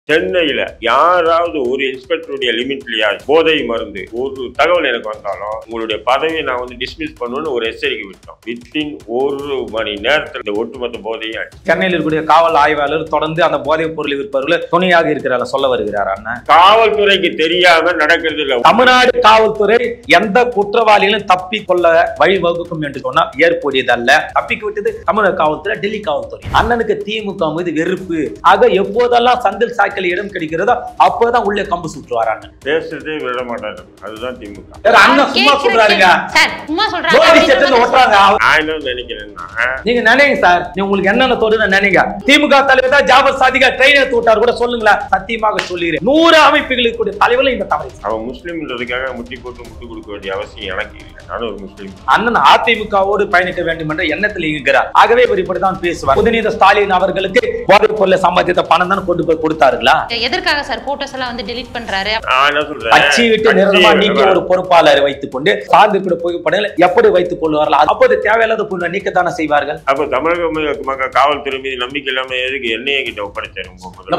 சென்னையில யாராவது ஒரு இன்ஸ்பெக்டருடைய லிமிட்லயா போதை மருந்து ஒரு தகவல் எனக்கு வந்தாலும் உங்களுடைய பதவியை நான் வந்து டிஸ்மிஸ் பண்ணுவேன்னு ஒரு எச்சரிக்கை விட்டோம். வித்தின் ஒரு மணி நேரத்தில் இந்த ஒட்டுமொத்த போதையும் சென்னையில் இருக்கக்கூடிய காவல் ஆய்வாளர் தொடர்ந்து அந்த போதைப் பொருள் விற்பவர்கள் துணையாக இருக்கிறார் சொல்ல வருகிறார். அண்ணன் காவல்துறைக்கு தெரியாம நடக்கிறது இல்ல. தமிழ்நாடு காவல்துறை எந்த குற்றவாளிகளும் தப்பி கொள்ள வழிவகுக்கும் என்று சொன்னால் ஏற்புடையதல்ல. தப்பிக்கு விட்டது தமிழக காவல்துறை, டெல்லி காவல்துறை. அண்ணனுக்கு திமுக மீது வெறுப்பு. ஆக எப்போதெல்லாம் சந்தில் சாய்க்கல் இடம் கிடைக்கிறதோ அப்போதான் உள்ளே கம்பு சுற்றுவார். அண்ணன் பேசுறதே விட மாட்டாரு. அதுதான் திமுக. அண்ணன் சும்மா சொல்றாருங்க. நீங்க நினைங்க சார், உங்களுக்கு என்னென்ன தோணுது நினைங்க. திமுக தலைவர் தான் ஜாபர் சாதிகா ட்ரெயினை தூட்டார் கூட சொல்லுங்களேன். சத்தியமாக சொல்லுகிறேன், 100 அமைப்புகளுக்கு தலைவர்கள் இந்த தவறை. அவன் முஸ்லீம்ன்றதுக்காக முட்டி போட்டு முட்டு கொடுக்க வேண்டிய அவசியம் எனக்கு இல்லை. நானும் ஒரு முஸ்லீம். அண்ணன் அதிமுகவோடு பயணிக்க வேண்டும் என்ற எண்ணத்தில் இருக்கிறார். ஆகவே இவர் இப்படிதான் பேசுவார். உதயநிதி ஸ்டாலின் அவர்களுக்கு போதைப் பொருளை சம்பாதித்த பணம் தான் கொண்டு போய் கொடுத்தாருங்களா? எதற்காக சார் போட்டோஸ் எல்லாம் வந்து டெலீட் பண்றாரு? கட்சி விட்டு நிரந்தரமா நீக்கி ஒரு பொறுப்பாளரை வைத்துக் கொண்டு சார்ந்து புகைப்படங்களை எப்படி வைத்துக் கொள்வார்கள்? அப்போது தேவையில்லாத பொருளை நீக்கத்தானே செய்வார்கள். அப்ப தமிழக காவல்துறை மீது நம்பிக்கை இல்லாம எதுக்கு என்ஐஏ கிட்ட ஒப்படைச்சாரு?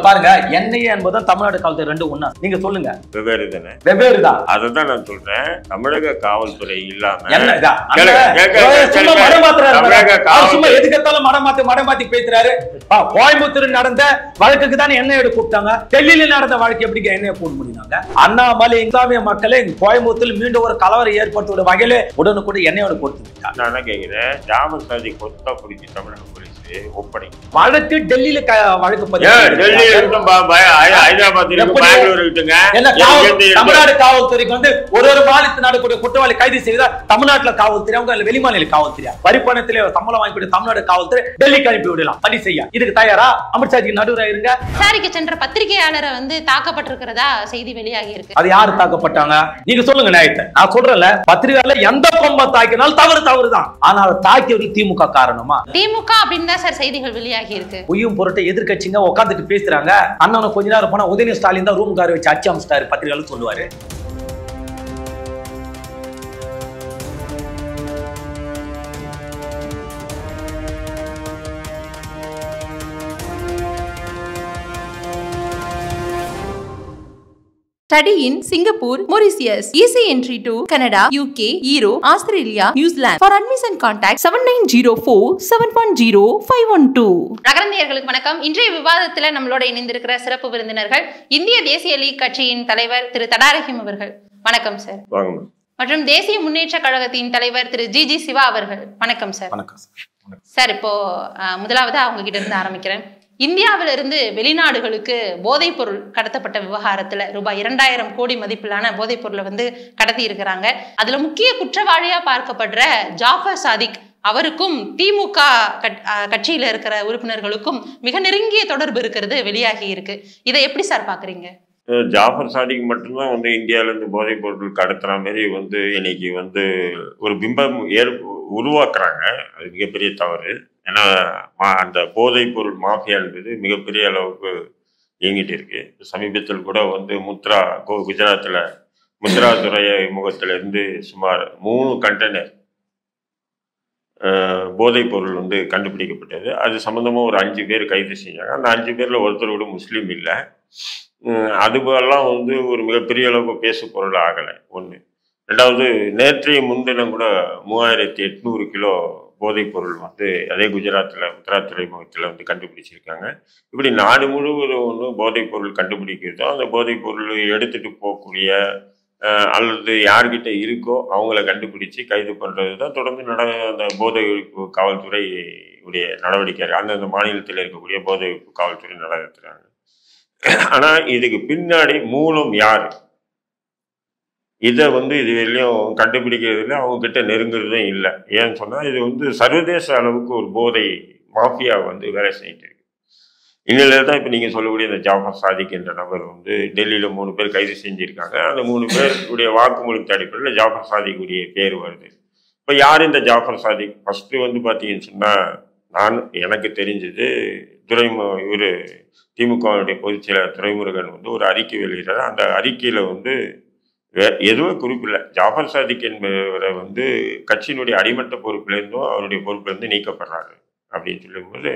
பாருங்க, என்ஐஏ என்பதும் தமிழ்நாடு காவல்துறை ரெண்டும் ஒண்ணா? நீங்க சொல்லுங்க. வெவ்வேறு தானே? வெவ்வேறு தான். அதான் நான் சொல்றேன். தமிழக காவல்துறை இல்லாம எதுக்கத்தாலும் மடமாத்தி பேசுறாரு. கோயம்புத்தூர் நடந்த வழக்குக்கு தானே என்ன கூப்பிட்டாங்க. டெல்லியில நடந்த வழக்கு எப்படி என்ன கூட்ட முடியுங்க? அண்ணாமலை இஸ்லாமிய மக்களை கோயம்புத்தூர் மீண்டும் ஒரு கலவரம் ஏற்படுத்த வகையில உடனுக்குடன் என்னையோட கொடுத்து நான் என்ன கேட்கிறேன், ஜாபர் சாதி கொத்தா பிடிச்சி தமிழக போலீஸ் ஒப்படை வழக்கு டெல்லியில வழக்கு தமிழ்நாடு காவல்துறைக்கு வந்து ஒரு மாநிலத்தில் நடக்கூடிய குற்றவாளி கைது செய்தா தமிழ்நாட்டுல காவல்துறை அவங்க வெளிமாநில காவல்துறை வரிப்பணத்திலே சம்பளம் வாங்கக்கூடிய தமிழ்நாடு காவல்துறை டெல்லிக்கு அனுப்பி விடலாம் பணி செய்ய. இதுக்கு தயாரா? அமித்ஷாஜி நடுவராக இருங்க. விசாரிக்க சென்ற பத்திரிகையாளரை வந்து தாக்கப்பட்டிருக்கிறதா செய்தி வெளியாகி இருக்கு. அது யாரு தாக்கப்பட்டாங்க? நீங்க சொல்லுங்க நியாயத்தை. நான் சொல்றேன்ல, பத்திரிகையாளர் எந்த கொம்ப தாக்கினாலும் தவறுதான். ஆனால் தாக்கியவர்கள் திமுக காரணமா? திமுக அப்படின்னு சார் செய்திகள் வெளியாகி இருக்கு. பொய்யும் பொருட்டை எதிர்கட்சிங்க உட்கார்ந்துட்டு பேசுறாங்க. அண்ணன் கொஞ்ச நேரம் போனா உதயநிதி ஸ்டாலின் தான் ரூம் கார வச்சு அச்சு அமிச்சிட்டாரு பத்திரிகையாளர் சொல்லுவாரு. Study in Singapore, Mauritius. Easy entry to Canada, UK, Europe, Australia, New Zealand. For admission contact 7904-710-512. நகரந்தியர்களுக்கு வணக்கம். இன்றைய விவாதத்தில் நம்மளோட இணைந்திருக்கிற சிறப்பு விருந்தினர்கள் இந்திய தேசிய லீக் கட்சியின் தலைவர் திரு தடாரஹிம் அவர்கள். வணக்கம் சார். மற்றும் தேசிய முன்னேற்ற கழகத்தின் தலைவர் திரு ஜி சிவா அவர்கள். வணக்கம் சார். சார், இப்போ முதலாவது அவங்க கிட்ட இருந்து ஆரம்பிக்கிறேன். இந்தியாவிலிருந்து வெளிநாடுகளுக்கு போதைப் பொருள் கடத்தப்பட்ட விவகாரத்துல ரூபாய் 2000 கோடி மதிப்பிலான போதைப் பொருளை வந்து கடத்தி இருக்கிறாங்க. அதுல முக்கிய குற்றவாளியா பார்க்கப்படுற ஜாஃபர் சாதிக் அவருக்கும் திமுக கட்சியில இருக்கிற உறுப்பினர்களுக்கும் மிக நெருங்கிய தொடர்பு இருக்கிறது வெளியாகி இருக்கு. இதை எப்படி சார் பாக்குறீங்க? ஜாஃபர் சாதிக் மட்டும்தான் வந்து இந்தியாவில இருந்து போதைப் பொருட்கள் கடத்துற மாதிரி வந்து இன்னைக்கு வந்து ஒரு பிம்பம் உருவாக்குறாங்க. அது மிகப்பெரிய தவறு. ஏன்னா அந்த போதைப் பொருள் மாஃபியா என்பது மிகப்பெரிய அளவுக்கு இயங்கிட்டு இருக்கு. சமீபத்தில் கூட வந்து குஜராத்தில் முத்ரா துறைமுகத்துல இருந்து சுமார் 3 கண்டெய்னர் போதைப் பொருள் வந்து கண்டுபிடிக்கப்பட்டது. அது சம்பந்தமா ஒரு 5 பேர் கைது செஞ்சாங்க. அந்த 5 பேர்ல ஒருத்தர் கூட முஸ்லீம் இல்லை. அதுபோலாம் வந்து ஒரு மிகப்பெரிய அளவுக்கு பேசு பொருள் ஆகலை. ஒன்று. ரெண்டாவது, நேற்றைய முன்தினம் கூட 3800 கிலோ போதைப் பொருள் வந்து அதே குஜராத்தில் முத்ரா துறைமுகத்தில் வந்து கண்டுபிடிச்சிருக்காங்க. இப்படி நாடு முழுவதும் ஒன்று போதைப் பொருள் கண்டுபிடிக்கிறதோ அந்த போதைப் பொருள் எடுத்துகிட்டு போகக்கூடிய அல்லது யார்கிட்ட இருக்கோ அவங்கள கண்டுபிடிச்சி கைது பண்ணுறது தான் தொடர்ந்து அந்த போதை ஒழிப்பு காவல்துறை உடைய நடவடிக்கை. அந்தந்த மாநிலத்தில் இருக்கக்கூடிய போதை ஒழிப்பு காவல்துறை நடத்துகிறாங்க. ஆனால் இதுக்கு பின்னாடி மூலம் யார், இதை வந்து இது வரையிலையும் கண்டுபிடிக்கிறதுல அவங்க கிட்ட நெருங்குறதும் இல்லை. ஏன்னு சொன்னால் இது வந்து சர்வதேச அளவுக்கு ஒரு போதை மாஃபியா வந்து வேலை செஞ்சுட்டு இருக்கு. இந்நிலையில் தான் இப்போ நீங்கள் சொல்லக்கூடிய இந்த ஜாஃபர் சாதிக் என்ற நபர் வந்து டெல்லியில் 3 பேர் கைது செஞ்சுருக்காங்க. அந்த 3 பேருடைய வாக்குமூலத்தின் அடிப்படையில் ஜாஃபர் சாதிக்குடைய பேர் வருது. இப்போ யார் இந்த ஜாஃபர் சாதிக்? ஃபஸ்ட்டு வந்து பார்த்தீங்கன்னு சொன்னால் எனக்கு தெரிஞ்சது இவர் திமுகவுடைய பொதுச் செயலர் துரைமுருகன் வந்து ஒரு அறிக்கை வெளியிட்டார். அந்த அறிக்கையில் வந்து எதுவும் குறிப்பில்லை. ஜாஃபர் சாதிக் என்பவரை வந்து கட்சியினுடைய அடிமட்ட பொறுப்பிலேருந்தும் அவருடைய பொறுப்பிலேருந்து நீக்கப்படுறாரு அப்படின்னு சொல்லும்போது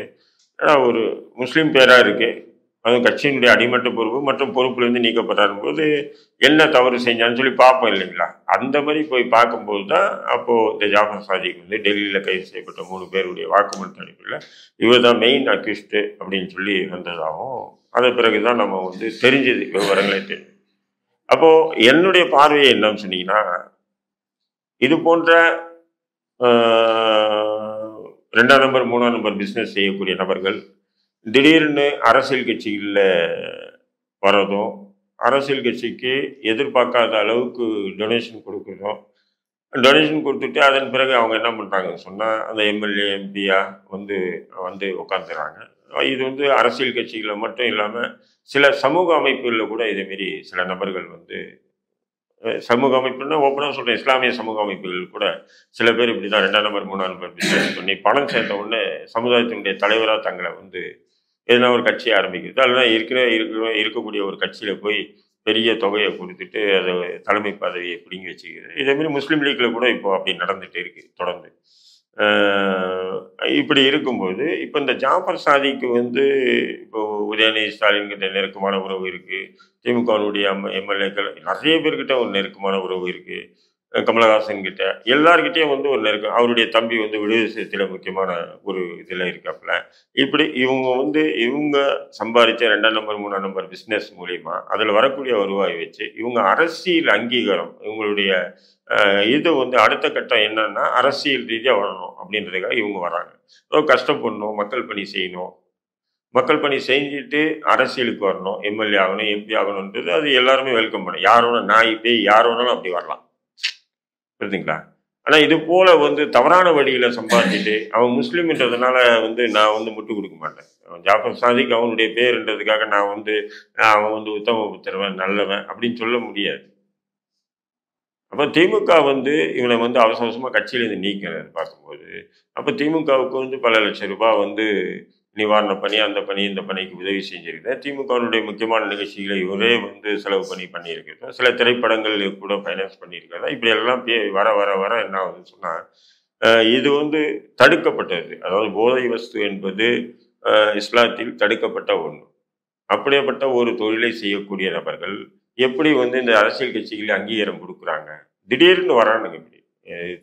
ஒரு முஸ்லீம் பேராக இருக்கு. அதுவும் கட்சியினுடைய அடிமட்ட பொறுப்பு மற்றும் பொறுப்புலேருந்து நீக்கப்பட்டார் போது என்ன தவறு செஞ்சான்னு சொல்லி பார்ப்போம் இல்லைங்களா. அந்த மாதிரி போய் பார்க்கும்போது தான் அப்போது இந்த ஜாஃபர் சாதிக் வந்து டெல்லியில் கைது செய்யப்பட்ட 3 பேருடைய வாக்குமூலத்தின் அடிப்படையில் இவர் தான் மெயின் அக்யூஸ்டு அப்படின்னு சொல்லி வந்ததாகவும் அது பிறகு தான் நம்ம வந்து தெரிஞ்சது, விவரங்களே தெரியும். அப்போது என்னுடைய பார்வையை என்னன்னு சொன்னீங்கன்னா, இது போன்ற 2ஆம் நம்பர் 3ஆம் நம்பர் பிஸ்னஸ் செய்யக்கூடிய நபர்கள் திடீர்னு அரசியல் கட்சிகளில் வரதும், அரசியல் கட்சிக்கு எதிர்பார்க்காத அளவுக்கு டொனேஷன் கொடுக்குறதும், டொனேஷன் கொடுத்துட்டு அதன் பிறகு அவங்க என்ன பண்ணுறாங்கன்னு சொன்னால் அந்த எம்எல்ஏ எம்பியா வந்து உட்காந்துறாங்க. இது வந்து அரசியல் கட்சிகளில் மட்டும் இல்லாமல் சில சமூக அமைப்புகளில் கூட இதேமாரி சில நபர்கள் வந்து, சமூக அமைப்புன்னா ஓப்பனாக சொல்கிறேன், இஸ்லாமிய சமூக அமைப்புகள் கூட சில பேர் இப்படி தான் 2ஆம் நம்பர் 3ஆம் நம்பர் பிஸ்னஸ் பண்ணி பணம் சேர்ந்த உடனே சமுதாயத்தினுடைய தலைவராக தங்களை வந்து எதனா ஒரு கட்சியை ஆரம்பிக்கிறது, அதெல்லாம் இருக்கக்கூடிய ஒரு கட்சியில் போய் பெரிய தொகையை கொடுத்துட்டு அதை தலைமை பதவியை பிடிங்கி வச்சுக்கிறது. இதேமாரி முஸ்லீம் லீக்கில் கூட இப்போ அப்படி நடந்துகிட்டு இருக்குது தொடர்ந்து. இப்படி இருக்கும்போது இப்போ இந்த ஜாஃபர் சாதிக்கு வந்து இப்போ உதயநிதி ஸ்டாலின் கிட்ட நெருக்கமான உறவு இருக்குது, திமுகவுடைய எம்எல்ஏக்கள் நிறைய பேர்கிட்ட ஒரு நெருக்கமான உறவு இருக்குது, கமலஹாசன் கிட்ட எல்லார்கிட்டையும் வந்து ஒரு நெருக்கம், அவருடைய தம்பி வந்து விடுதலை சிறுத்தையில் முக்கியமான ஒரு இதில் இருக்காப்புல. இப்படி இவங்க சம்பாதிச்ச 2ஆம் நம்பர் 3ஆம் நம்பர் பிஸ்னஸ் மூலிமா அதில் வரக்கூடிய வருவாயை வச்சு இவங்க அரசியல் அங்கீகாரம், இவங்களுடைய இது வந்து அடுத்த கட்டம் என்னன்னா அரசியல் ரீதியாக வரணும் அப்படின்றதுக்காக இவங்க வராங்க. கஷ்டப்படணும், மக்கள் பணி செய்யணும், மக்கள் பணி செஞ்சுட்டு அரசியலுக்கு வரணும், எம்எல்ஏ ஆகணும், எம்பி ஆகணுன்றது அது எல்லாருமே வெல்கம் பண்ணணும். யாரோட நாய் பேய் யார் வேணாலும் அப்படி வரலாம், புரியுதுங்களா. ஆனால் இது போல் வந்து தவறான வழியில் சம்பாதிச்சுட்டு அவன் முஸ்லீம்ன்றதுனால வந்து நான் வந்து முட்டு கொடுக்க மாட்டேன். ஜாஃபர் சாதிக் அவனுடைய பேருன்றதுக்காக நான் வந்து அவன் வந்து உத்தம புத்திரவன் நல்லவன் அப்படின்னு சொல்ல முடியாது. அப்போ திமுக வந்து இவனை வந்து அவசர அவசரமாக கட்சியிலேருந்து நீக்கிறார் பார்க்கும்போது, அப்போ திமுகவுக்கு வந்து பல லட்சம் ரூபாய் வந்து நிவாரண பணி, அந்த பணி, இந்த பணிக்கு உதவி செஞ்சிருக்கிறேன். திமுகவுடைய முக்கியமான நிகழ்ச்சிகளை இவரே வந்து செலவு பண்ணியிருக்கிறேன். சில திரைப்படங்கள் கூட ஃபைனான்ஸ் பண்ணியிருக்கிறதா. இப்படி எல்லாம் வர வர வர என்ன ஆகுதுன்னு சொன்னால் இது வந்து தடுக்கப்பட்டது. அதாவது போதை வஸ்து என்பது இஸ்லாத்தில் தடுக்கப்பட்ட ஒன்று. அப்படியேப்பட்ட ஒரு தொழிலை செய்யக்கூடிய நபர்கள் எப்படி வந்து இந்த அரசியல் கட்சிகளில் அங்கீகாரம் கொடுக்குறாங்க, திடீர்னு வரானுங்க. இப்படி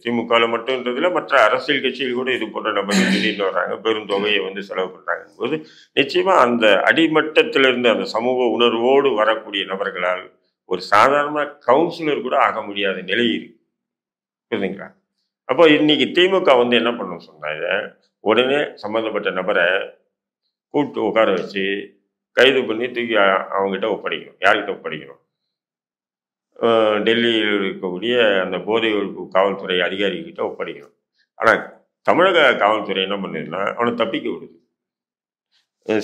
திமுகவில் மட்டும்ன்றதுல மற்ற அரசியல் கட்சிகள் கூட இது போன்ற நபர்கள் திடீர்னு வர்றாங்க, பெரும் தொகையை வந்து செலவு பண்ணுறாங்க போது நிச்சயமாக அந்த அடிமட்டத்திலிருந்து அந்த சமூக உணர்வோடு வரக்கூடிய நபர்களால் ஒரு சாதாரண கவுன்சிலர் கூட ஆக முடியாத நிலை இருக்கு, புரியுதுங்களா. அப்போ இன்னைக்கு திமுக வந்து என்ன பண்ணணும் சொன்னா, இதை உடனே சம்மந்தப்பட்ட நபரை கூப்பிட்டு உட்கார வச்சு கைது பண்ணி தூக்கி அவங்ககிட்ட ஒப்படைக்கணும். யார்கிட்ட ஒப்படைக்கணும்? டெல்லியில் இருக்கக்கூடிய அந்த போதை ஒழிப்பு காவல்துறை அதிகாரிகிட்ட ஒப்படைக்கணும். ஆனால் தமிழக காவல்துறை என்ன பண்ணுதுன்னா அவனை தப்பிக்க விடுது.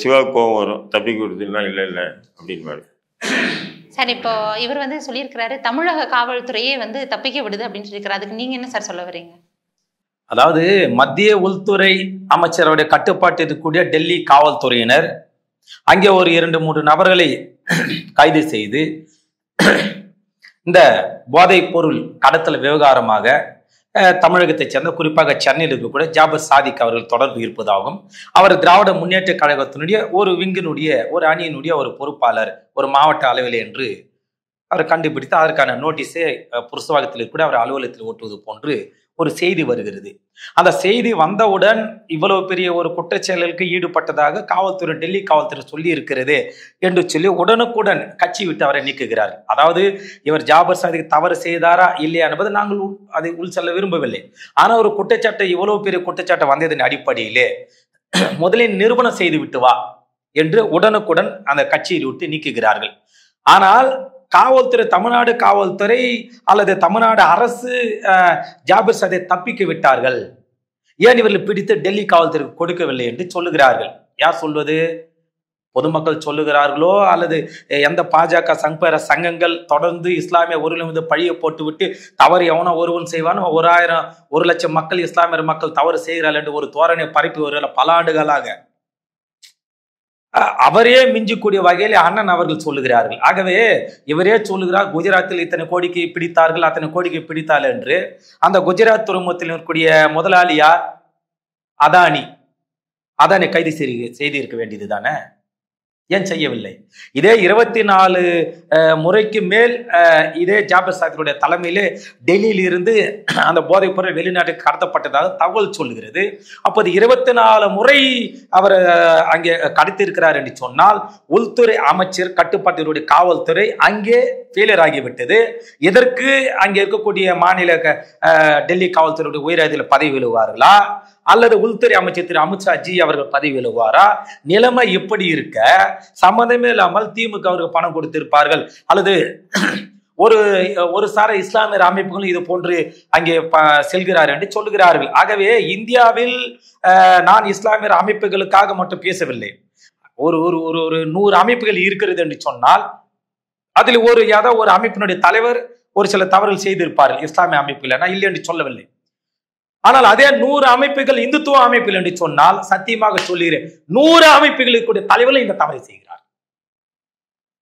சிவா கோவம் வரும், தப்பிக்க விடுதுன்னா இல்லை அப்படின்பாரு. சார், இப்போ இவர் வந்து சொல்லியிருக்கிறாரு தமிழக காவல்துறையே வந்து தப்பிக்க விடுது அப்படின்னு சொல்லியிருக்கிறாரு. அதுக்கு நீங்க என்ன சார் சொல்ல வரீங்க? அதாவது மத்திய உள்துறை அமைச்சருடைய கட்டுப்பாட்டு இருக்கக்கூடிய டெல்லி காவல்துறையினர் அங்கே ஒரு 2-3 நபர்களை கைது செய்து இந்த போதைப் பொருள் கடத்தல் விவகாரமாக தமிழகத்தைச் சேர்ந்த குறிப்பாக சென்னையில் இருக்கக்கூடிய ஜாஃபர் சாதிக் அவர்கள் தொடர்பு இருப்பதாகவும், அவர் திராவிட முன்னேற்ற கழகத்தினுடைய ஒரு விங்கினுடைய ஒரு அணியினுடைய ஒரு பொறுப்பாளர், ஒரு மாவட்ட அளவில் என்று அவர் கண்டுபிடித்து அதற்கான நோட்டீஸை புரசவாகத்தில் கூட அவர் அலுவலகத்தில் ஓட்டுவது போன்று ஒரு செய்தி வருகிறது. அந்த செய்தி வந்தவுடன் இவ்வளவு பெரிய ஒரு குற்றச்செயலுக்கு ஈடுபட்டதாக காவல்துறை, டெல்லி காவல்துறை சொல்லி இருக்கிறது என்று சொல்லி உடனுக்குடன் கட்சி விட்டு அவரை நீக்குகிறார். அதாவது இவர் ஜாஃபர் சாதிக் தவறு செய்தாரா இல்லையா என்பது நாங்கள் அதை உள் செல்ல விரும்பவில்லை. ஆனால் ஒரு குற்றச்சாட்டை, இவ்வளவு பெரிய குற்றச்சாட்டை வந்ததன் அடிப்படையிலே முதலில் நிரூபணம் செய்து விட்டு வா என்று உடனுக்குடன் அந்த கட்சியை விட்டு நீக்குகிறார்கள். ஆனால் காவல்துறை, தமிழ்நாடு காவல்துறை அல்லது தமிழ்நாடு அரசு ஜாஃபர் சாதிக் தப்பிக்க விட்டார்கள், ஏன் இவர்கள் பிடித்து டெல்லி காவல்துறைக்கு கொடுக்கவில்லை என்று சொல்லுகிறார்கள். யார் சொல்வது? பொதுமக்கள் சொல்லுகிறார்களோ அல்லது எந்த பாஜக சங்பேர சங்கங்கள் தொடர்ந்து இஸ்லாமிய ஒருவன் மீது பழியை போட்டுவிட்டு தவறு எவனோ ஒருவன் செய்வான், 1 லட்சம் மக்கள் இஸ்லாமியர் மக்கள் தவறு செய்கிறார்கள் என்று ஒரு தோரணை பரப்பி வருகிற பல ஆண்டுகளாக அவரே மிஞ்சக்கூடிய வகையில் அண்ணன் அவர்கள் சொல்லுகிறார்கள். ஆகவே இவரே சொல்லுகிறார், குஜராத்தில் இத்தனை கோடிக்கு பிடித்தார்கள், அத்தனை கோடிக்கு பிடித்தார்கள் என்று. அந்த குஜராத் துறைமுகத்தில் இருக்கக்கூடிய முதலாளி யார்? அதானி கைது செய்திருக்க வேண்டியது தானே. ஏன் செய்யவில்லை? இதே 24 முறைக்கு மேல் இதே ஜாபர் சாதிகளுடைய தலைமையிலே டெல்லியில் இருந்து அந்த போதைப் பொருள் வெளிநாட்டுக்கு கடத்தப்பட்டதாக தகவல் சொல்லுகிறது. அப்போது 24 முறை அவர் அங்கே கடத்திருக்கிறார் என்று சொன்னால் உள்துறை அமைச்சர் கட்டுப்பாட்டினுடைய காவல்துறை அங்கே ஃபெயிலியர் ஆகிவிட்டது. இதற்கு அங்கே இருக்கக்கூடிய மாநில டெல்லி காவல்துறையுடைய உயரதிகாரிகள் பதவி விலகுவார்களா அல்லது உள்துறை அமைச்சர் திரு அமித்ஷா ஜி அவர்கள் பதவி விலகுவாரா? நிலைமை எப்படி இருக்க சம்பந்தமே இல்லாமல் திமுக அவர்கள் பணம் கொடுத்திருப்பார்கள் அல்லது ஒரு சார இஸ்லாமிய அமைப்புகளும் இது போன்று அங்கே செல்கிறார் என்று சொல்லுகிறார்கள். ஆகவே இந்தியாவில் நான் இஸ்லாமிய அமைப்புகளுக்காக மட்டும் பேசவில்லை. ஒரு ஒரு ஒரு 100 அமைப்புகள் இருக்கிறது என்று சொன்னால் அதில் ஏதோ ஒரு அமைப்பினுடைய தலைவர் ஒரு சில தவறுகள் செய்திருப்பார்கள் இஸ்லாமிய அமைப்புகள், நான் இல்லை என்று சொல்லவில்லை. ஆனால் அதே 100 அமைப்புகள் இந்துத்துவ அமைப்புகள் என்று சொன்னால் சத்தியமாக சொல்லுகிறேன் 100 அமைப்புகளுக்கு தலைவர்கள் இந்த தவறை செய்கிறார்.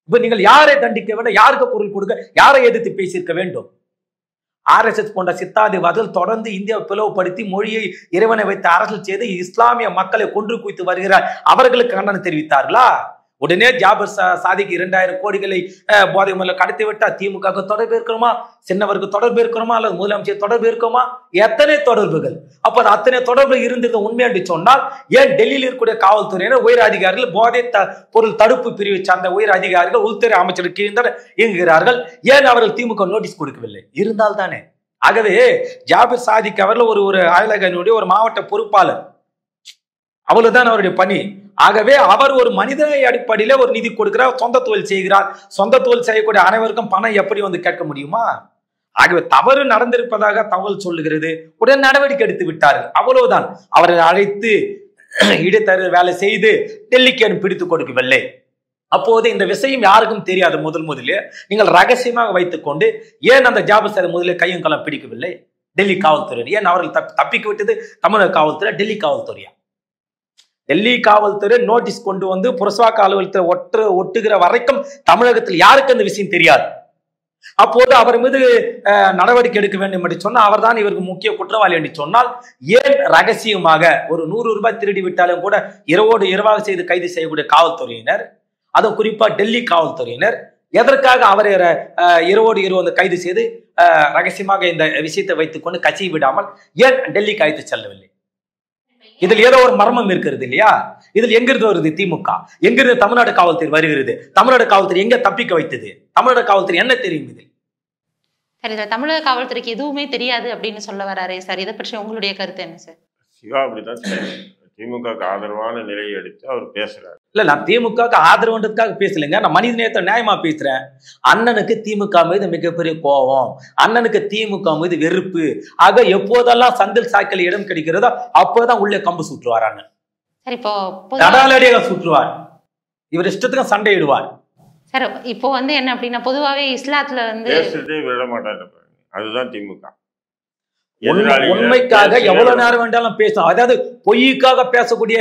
இப்ப நீங்கள் யாரை தண்டிக்க வேண்டும், யாருக்கு குரல் கொடுக்க, யாரை எதிர்த்து பேசியிருக்க வேண்டும்? RSS போன்ற சித்தாதிவாதிகள் தொடர்ந்து இந்தியாவை பிளவுபடுத்தி மொழியை இறைவனை வைத்து அரசியல் செய்து இஸ்லாமிய மக்களை கொன்று குவித்து வருகிறார். அவர்களுக்கு கண்டனம் தெரிவித்தார்களா? உடனே ஜாபர் சாதிக்கு 2000 கோடிகளை போதை முறையில் கடத்தி விட்டா திமுக தொடர்பு இருக்கிறோமா, சின்னவருக்கு தொடர்பு இருக்கிறோமா அல்லது முதலமைச்சர் தொடர்பு இருக்குமா? எத்தனை தொடர்புகள்? அப்ப அத்தனை தொடர்பு இருந்தது உண்மை என்று சொன்னால் ஏன் டெல்லியில் இருக்கக்கூடிய காவல்துறையினர் உயர் அதிகாரிகள் போதை பொருள் தடுப்பு பிரிவை சார்ந்த உயர் அதிகாரிகள் உள்துறை அமைச்சருக்கு கீழ் இயங்குகிறார்கள்? ஏன் அவர்கள் திமுக நோட்டீஸ் கொடுக்கவில்லை? இருந்தால் தானே. ஆகவே ஜாபர் சாதிக் அவர்கள் ஒரு அயலகனுடைய ஒரு மாவட்ட பொறுப்பாளர், அவ்வளவுதான் அவருடைய பணி. ஆகவே அவர் ஒரு மனித அடிப்படையில ஒரு நிதி கொடுக்கிறார், சொந்த தொழில் செய்கிறார். சொந்த தொழில் செய்யக்கூடிய அனைவருக்கும் பணம் எப்படி வந்து கேட்க முடியுமா? ஆகவே தவறு நடந்திருப்பதாக தகவல் சொல்லுகிறது, உடனே நடவடிக்கை எடுத்து விட்டார்கள். அவ்வளவுதான். அவரை அழைத்து இடைத்தர வேலை செய்து டெல்லிக்கு பிடித்துக் கொடுக்கவில்லை. அப்போது இந்த விஷயம் யாருக்கும் தெரியாது. முதலே நீங்கள் ரகசியமாக வைத்துக் கொண்டு ஏன் அந்த ஜாபர் சாதிக் முதலில் கையும் களம் பிடிக்கவில்லை? டெல்லி காவல்துறை ஏன் அவர்கள் தப்பிக்க விட்டது? தமிழக காவல்துறை, டெல்லி காவல்துறையா? டெல்லி காவல்துறை நோட்டீஸ் கொண்டு வந்து புரஸ்வாக்க அலுவலகத்தை ஒட்டுகிற வரைக்கும் தமிழகத்தில் யாருக்கு அந்த விஷயம் தெரியாது. அப்போது அவர் மீது நடவடிக்கை எடுக்க வேண்டும் என்று சொன்னால் அவர் தான் இவருக்கு முக்கிய குற்றவாளி என்று சொன்னால் ஏன் ரகசியமாக ஒரு 100 ரூபாய் திருடி விட்டாலும் கூட இரவோடு இரவாக செய்து கைது செய்யக்கூடிய காவல்துறையினர், அதுவும் குறிப்பா டெல்லி காவல்துறையினர் எதற்காக அவரை இரவோடு இரவு கைது செய்து ரகசியமாக இந்த விஷயத்தை வைத்துக் கொண்டு கட்சி விடாமல் ஏன் டெல்லி கைது செல்லவில்லை? இதில் ஏதோ ஒரு மர்மம் இருக்கிறது இல்லையா? இதில் எங்கிருந்து வருது திமுக? எங்கிருந்து தமிழ்நாடு காவல்துறை வருகிறது? தமிழ்நாடு காவல்துறை எங்க தப்பிக்க வைத்தது? தமிழ்நாடு காவல்துறை என்ன தெரியும் இதில்? சரி சார், தமிழக காவல்துறைக்கு எதுவுமே தெரியாது அப்படின்னு சொல்ல வராரே சார், இதை பற்றி உங்களுடைய கருத்து என்ன சார்? சிவா அப்படிதான் திமுக ஆதரவான நிலையை எடுத்து அவர் பேசுறாரு. இல்ல, நான் திமுக ஆதரவுன்றதுக்காக பேசலைங்க, நான் மனித நேயத்தை நியாயமா பேசுறேன். அண்ணனுக்கு திமுக மீது மிகப்பெரிய கோபம், அண்ணனுக்கு திமுக மீது வெறுப்பு. ஆக எப்போதெல்லாம் சந்தில் சாய்க்கல் இடம் கிடைக்கிறதோ அப்போதான் உள்ளே கம்பு சுற்றுவார் அண்ணன். தடாலடியாக சுற்றுவார். இவர் இஷ்டத்துக்கு சண்டையிடுவார். சார் இப்போ என்ன அப்படின்னா பொதுவாகவே இஸ்லாத்துல பேசுறதே விட மாட்டாரு. அதுதான் திமுக. உண்மைக்காக எவ்வளவு நேரம் வேண்டாலும் பேசும். அதாவது பொய்க்காக பேசக்கூடிய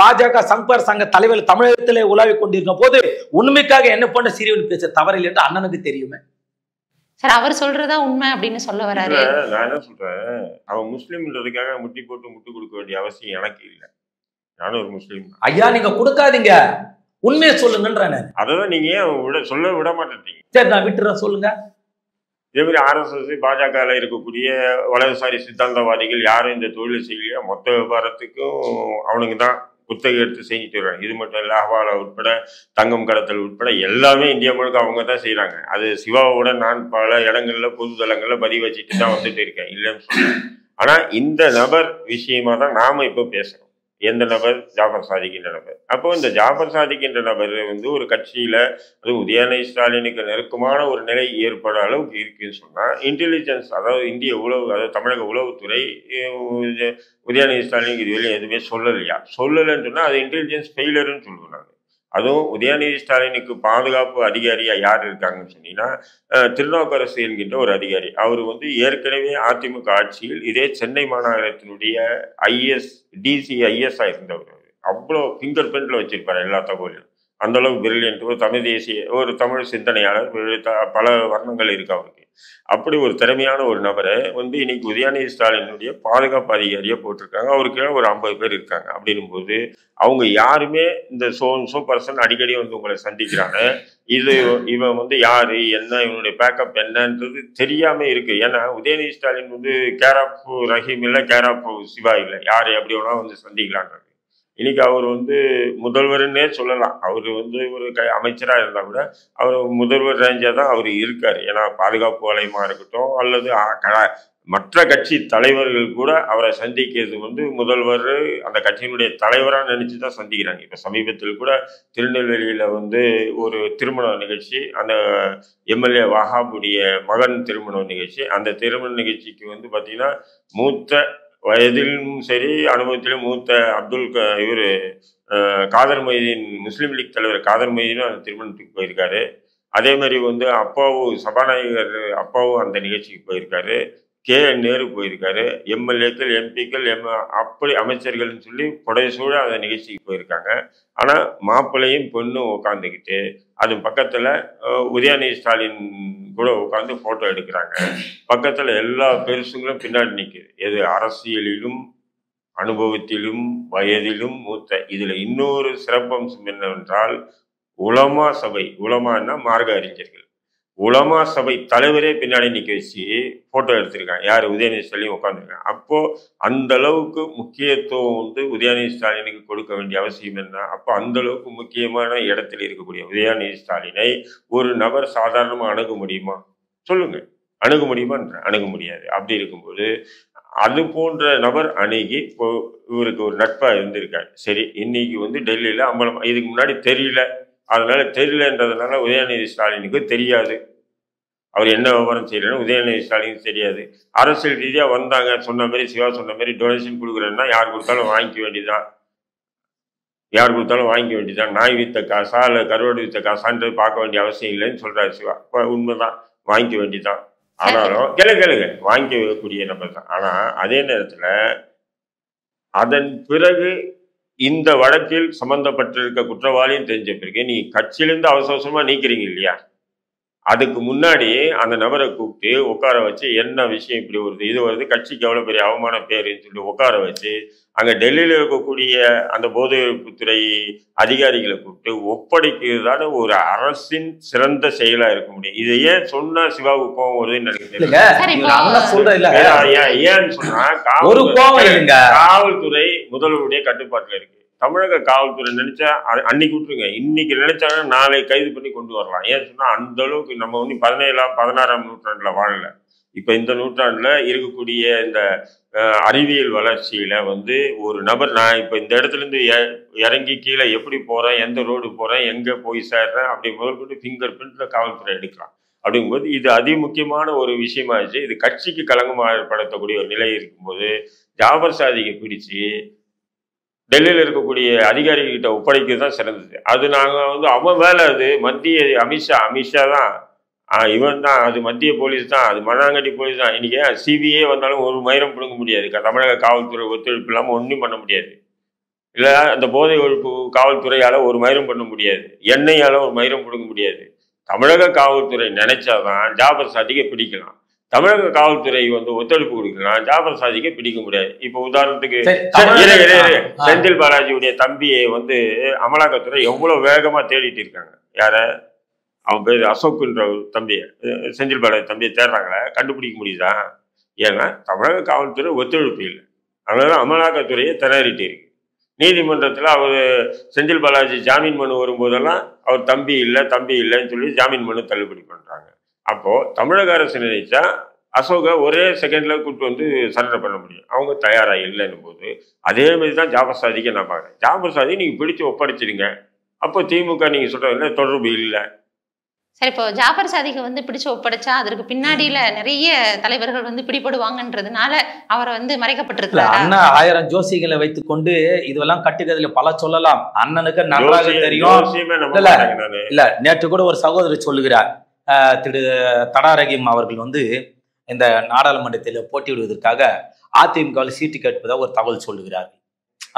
பாஜக சங்கர் சங்க தலைவர் தமிழகத்திலே உலாவிக் கொண்டிருக்கும் போது உண்மைக்காக என்ன பண்ண சிறியவன் பேச தவறில்லை என்று அண்ணனுக்கு தெரியுமே. சார் அவர் சொல்றதா உண்மை அப்படின்னு சொல்ல வராரு. நான் என்ன சொல்றேன், அவன் முஸ்லீம்ன்றதுக்காக முட்டி போட்டு முட்டு கொடுக்க வேண்டிய அவசியம் எனக்கு இல்லை. நானும் ஒரு முஸ்லீம். ஐயா நீங்க கொடுக்காதீங்க, உண்மையை சொல்லுங்கன்ற. அதான் நீங்க ஏன் சொல்ல விட மாட்டேங்க? சரி நான் விட்டுறேன், சொல்லுங்க. இதே மாதிரி RSS பாஜகவில் இருக்கக்கூடிய வலதுசாரி சித்தாந்தவாதிகள் யாரும் இந்த தொழிலை செய்யலையா? மொத்த வியாபாரத்துக்கும் அவனுக்கு தான் குத்தகை எடுத்து செஞ்சுட்டு வருவாங்க. இது மட்டும் இல்லை, ஹவாலா உட்பட தங்கம் கடத்தல் உட்பட எல்லாமே இந்தியா முழுக்க அவங்க தான் செய்கிறாங்க. அது சிவாவோட நான் பல இடங்கள்ல பொது தளங்களில் பதிவு வச்சுட்டு தான் வந்துட்டு இருக்கேன், இல்லைன்னு சொல்றேன். ஆனால் இந்த நபர் விஷயமா தான் நாம் இப்போ பேசுகிறோம். எந்த நபர்? ஜாபர் சாதிக் என்ற நபர். அப்போ இந்த ஜாபர் சாதிக் என்ற நபர் ஒரு கட்சியில அது உதயநிதி ஸ்டாலினுக்கு நெருக்கமான ஒரு நிலை ஏற்பட அளவுக்கு இருக்குன்னு சொன்னா இன்டெலிஜென்ஸ், அதாவது இந்திய உளவு, அதாவது தமிழக உளவுத்துறை உதயநிதி ஸ்டாலினுக்கு இதுவரையும் எதுவுமே சொல்லலையா? சொல்லலைன்னு சொன்னா அது இன்டெலிஜென்ஸ் ஃபெயிலர்னு சொல்லுவோம் நாங்கள். அதுவும் உதயநிதி ஸ்டாலினுக்கு பாதுகாப்பு அதிகாரியா யார் இருக்காங்கன்னு சொன்னீங்கன்னா திருநாவுக்கரசு என்கின்ற ஒரு அதிகாரி. அவர் ஏற்கனவே அதிமுக ஆட்சியில் இதே சென்னை மாநகரத்தினுடைய IS இருந்தவர். அவ்வளோ ஃபிங்கர் பிரிண்ட்ல வச்சிருப்பாரு எல்லா தகவலையும். அந்த அளவுக்கு பிரில்லியன்ட், ஒரு தமிழ் தேசிய, ஒரு தமிழ் சிந்தனையாளர், பல வர்ணங்கள் இருக்கு அவருக்கு. அப்படி ஒரு திறமையான ஒரு நபரை வந்து இன்னைக்கு உதயநிதி ஸ்டாலினுடைய பாதுகாப்பு அதிகாரியை போட்டிருக்காங்க. அவருக்கு ஒரு 50 பேர் இருக்காங்க. அப்படின்னும் போது அவங்க யாருமே இந்த சோ பர்சன் அடிக்கடி வந்து உங்களை சந்திக்கிறாங்க, இவன் வந்து யாரு என்ன இவனுடைய பேக்கப் என்னன்றது தெரியாம இருக்கு. ஏன்னா உதயநிதி ஸ்டாலின் வந்து கேர் ஆஃப் ரஹீம் இல்லை, கேர் ஆஃப் சிவா இல்லை, யாரு எப்படி வேணா வந்து சந்திக்கலான்றது. இன்னைக்கு அவர் வந்து முதல்வர்னே சொல்லலாம். அவர் வந்து ஒரு அமைச்சராக இருந்தால் கூட அவர் முதல்வர் ரேஞ்சாக தான் அவர் இருக்கார். ஏன்னா பாதுகாப்பு வலயமா இருக்கட்டும் அல்லது மற்ற கட்சி தலைவர்கள் கூட அவரை சந்திக்கிறது வந்து முதல்வர் அந்த கட்சியினுடைய தலைவராக நினைச்சு தான் சந்திக்கிறாங்க. இப்போ சமீபத்தில் கூட திருநெல்வேலியில் வந்து ஒரு திருமண நிகழ்ச்சி, அந்த எம்எல்ஏ வஹாபுடைய மகன் திருமண நிகழ்ச்சி. அந்த திருமண நிகழ்ச்சிக்கு வந்து பார்த்தீங்கன்னா மூத்த வயதிலும் சரி அனுபவத்திலும் மூத்த இவர் காதர் மொய்தீன், முஸ்லீம் லீக் தலைவர் காதர் மொய்தீனும் அந்த திருமணத்துக்கு போயிருக்காரு. அதே மாதிரி வந்து அப்பாவும் சபாநாயகர் அப்பாவும் அந்த நிகழ்ச்சிக்கு போயிருக்காரு. நேரு போயிருக்காரு. எம்எல்ஏக்கள், எம்பிக்கள், அப்படி அமைச்சர்கள்னு சொல்லி புடைசூழ அந்த நிகழ்ச்சிக்கு போயிருக்காங்க. ஆனால் மாப்பிள்ளையும் பொண்ணும் உட்காந்துக்கிட்டு அது பக்கத்தில் உதயநிதி ஸ்டாலின் கூட உட்காந்து ஃபோட்டோ எடுக்கிறாங்க. பக்கத்தில் எல்லா பெருசுங்களும் பின்னாடி நிற்குது. எது அரசியலிலும் அனுபவத்திலும் வயதிலும் மூத்த. இதில் இன்னொரு சிறப்பம்சம் என்னவென்றால் உலமா சபை, உலமான்னா மார்க்க அறிஞர்கள், உலமா சபை தலைவரே பின்னாடி நிற்க வச்சு ஃபோட்டோ எடுத்திருக்காங்க. யார்? உதயநிதி ஸ்டாலின் உட்காந்துருக்காங்க. அப்போது அந்த அளவுக்கு முக்கியத்துவம் வந்து உதயநிதி ஸ்டாலினுக்கு கொடுக்க வேண்டிய அவசியம் என்ன? அப்போ அந்த அளவுக்கு முக்கியமான இடத்துல இருக்கக்கூடிய உதயநிதி ஸ்டாலினை ஒரு நபர் சாதாரணமாக அணுக முடியுமா? சொல்லுங்க, அணுக முடியுமான்ற? அணுக முடியாது. அப்படி இருக்கும்போது அது போன்ற நபர் அணுகி இவருக்கு ஒரு நட்பாக இருந்திருக்காரு. சரி, இன்னைக்கு வந்து டெல்லியில் அம்பலம், இதுக்கு முன்னாடி தெரியல, அதனால தெரியலன்றதுனால உதயநிதி ஸ்டாலினுக்கு தெரியாது அவர் என்ன விவரம் செய்யலன்னு உதயநிதி ஸ்டாலினுக்கு தெரியாது. அரசியல் ரீதியாக வந்தாங்க, சொன்ன மாதிரி சிவா சொன்ன மாதிரி டொனேஷன் கொடுக்குறேன்னா யார் கொடுத்தாலும் வாங்கிக்க வேண்டியதுதான், யார் கொடுத்தாலும் வாங்கிக்க வேண்டியதுதான். நாய் வித்த காசா இல்லை கருவாடு வித்த காசான்றது பார்க்க வேண்டிய அவசியம் இல்லைன்னு சொல்றாரு சிவா. உண்மைதான், வாங்கிக்க வேண்டியதுதான். ஆனாலும் கேளுங்க வாங்கிக்கக்கூடிய நபர் தான். ஆனா அதே நேரத்துல அதன் பிறகு இந்த வழக்கில் சம்பந்தப்பட்டிருக்க குற்றவாளியும் தெரிஞ்ச பிறகு நீ கட்சியிலிருந்து அவசரமா நீக்கிறீங்க இல்லையா, அதுக்கு முன்னாடி அந்த நபரை கூப்பிட்டு உட்கார வச்சு என்ன விஷயம் இப்படி வருது, இது வருது, கட்சிக்கு எவ்வளவு பெரிய அவமான பேருன்னு சொல்லி உட்கார வச்சு அங்க டெல்லியில இருக்கக்கூடிய அந்த போதைத்துறை அதிகாரிகளை கூப்பிட்டு ஒப்படைக்கிறதான ஒரு அரசின் சிறந்த செயலா இருக்க முடியும். இதை ஏன் சொன்னா சிவாவுக்கு கோவம் வருதுன்னு நினைக்கிறேன். ஏன்னு சொன்னா காவல்துறை முதல்வருடைய கட்டுப்பாட்டுல இருக்கு. தமிழக காவல்துறை நினைச்சா அன்னைக்கு விட்டுருங்க, இன்னைக்கு நினைச்சாங்கன்னா நாளை கைது பண்ணி கொண்டு வரலாம். ஏன்னு சொன்னா அந்த அளவுக்கு நம்ம வந்து 17ஆம் 16ஆம் நூற்றாண்டுல வாழல. இப்ப இந்த நூற்றாண்டுல இருக்கக்கூடிய இந்த அறிவியல் வளர்ச்சியில வந்து ஒரு நபர், நான் இப்ப இந்த இடத்துல இருந்து இறங்கி கீழே எப்படி போறேன், எந்த ரோடு போறேன், எங்க போய் சேர்றேன், அப்படி முதற்கொண்டு ஃபிங்கர் பிரிண்ட்ல காவல்துறை எடுக்கலாம். அப்படிங்கும்போது இது அதிமுக்கியமான ஒரு விஷயமாச்சு. இது கட்சிக்கு களங்கம் ஏற்படுத்தக்கூடிய ஒரு நிலை இருக்கும்போது ஜாபர் சாதிக்கு பிடிச்சு டெல்லியில் இருக்கக்கூடிய அதிகாரிகிட்ட ஒப்படைக்கிறது தான் சிறந்தது. அது நாங்கள் வந்து அவன் வேலை, அது மத்திய அமித்ஷா தான், இவன் தான், அது மத்திய போலீஸ் தான், அது மண்ணாங்கட்டி போலீஸ் தான். இன்னைக்கு சிபிஐ வந்தாலும் ஒரு மயிரம் பிடுங்க முடியாது. தமிழக காவல்துறை ஒத்துழைப்பு இல்லாமல் ஒன்றும் பண்ண முடியாது. இல்லை அந்த போதை ஒழிப்பு காவல்துறையால் ஒரு மயிரம் பண்ண முடியாது, எண்ணெயால் ஒரு மயிரம் பிடுங்க முடியாது. தமிழக காவல்துறை நினைச்சாதான் ஜாபர் சாதிக்கை பிடிக்கலாம். தமிழக காவல்துறை வந்து ஒத்துழைப்பு கொடுக்கலாம், ஜாபர் சாதிக்கை பிடிக்க முடியாது. இப்போ உதாரணத்துக்கு செந்தில் பாலாஜியுடைய தம்பியை வந்து அமலாக்கத்துறை எவ்வளவு வேகமா தேடிட்டு இருக்காங்க. யார? அவன் பேர் அசோக்குன்ற தம்பியை, செந்தில் பாலாஜி தம்பியை தேடுறாங்களே, கண்டுபிடிக்க முடியுதா? ஏன்னா தமிழக காவல்துறை ஒத்துழைப்பு இல்லை. அதனால அமலாக்கத்துறையை திணறிட்டு இருக்கு. நீதிமன்றத்தில் அவர் செந்தில் பாலாஜி ஜாமீன் மனு வரும்போதெல்லாம் அவர் தம்பி இல்லைன்னு சொல்லி ஜாமீன் மனு தள்ளுபடி பண்றாங்க. அப்போ தமிழக அரசு நினைச்சா அசோகை ஒரே செகண்ட்ல கூப்பிட்டு வந்து சரண்டர் பண்ண முடியும். அவங்க தயாரா இல்லைன்னு போது அதே மாதிரி தான் ஜாபர் சாதிக்க நான் பார்க்குறேன். ஜாபர் சாதி நீங்க பிடிச்சு ஒப்படைச்சிடுங்க, அப்போ திமுக நீங்க சொல்ற தொடர்பு இல்லை. சரி, இப்போ ஜாபர் சாதிகை வந்து பிடிச்சு ஒப்படைச்சா அதற்கு பின்னாடியில நிறைய தலைவர்கள் வந்து பிடிபடுவாங்கன்றதுனால அவரை வந்து மறைக்கப்பட்டிருக்கிறார். அண்ணன் 1000 ஜோசிகளை வைத்துக் கொண்டு இதெல்லாம் கட்டுக்கதையில பல சொல்லலாம். அண்ணனுக்கு நன்றாக தெரியும். இல்ல நேற்று கூட ஒரு சகோதரர் சொல்லுகிறார், திரு தடாரகிம் அவர்கள் வந்து இந்த நாடாளுமன்றத்தில் போட்டியிடுவதற்காக அதிமுகவில் சீட்டு கேட்பதாக ஒரு தகவல் சொல்லுகிறார்.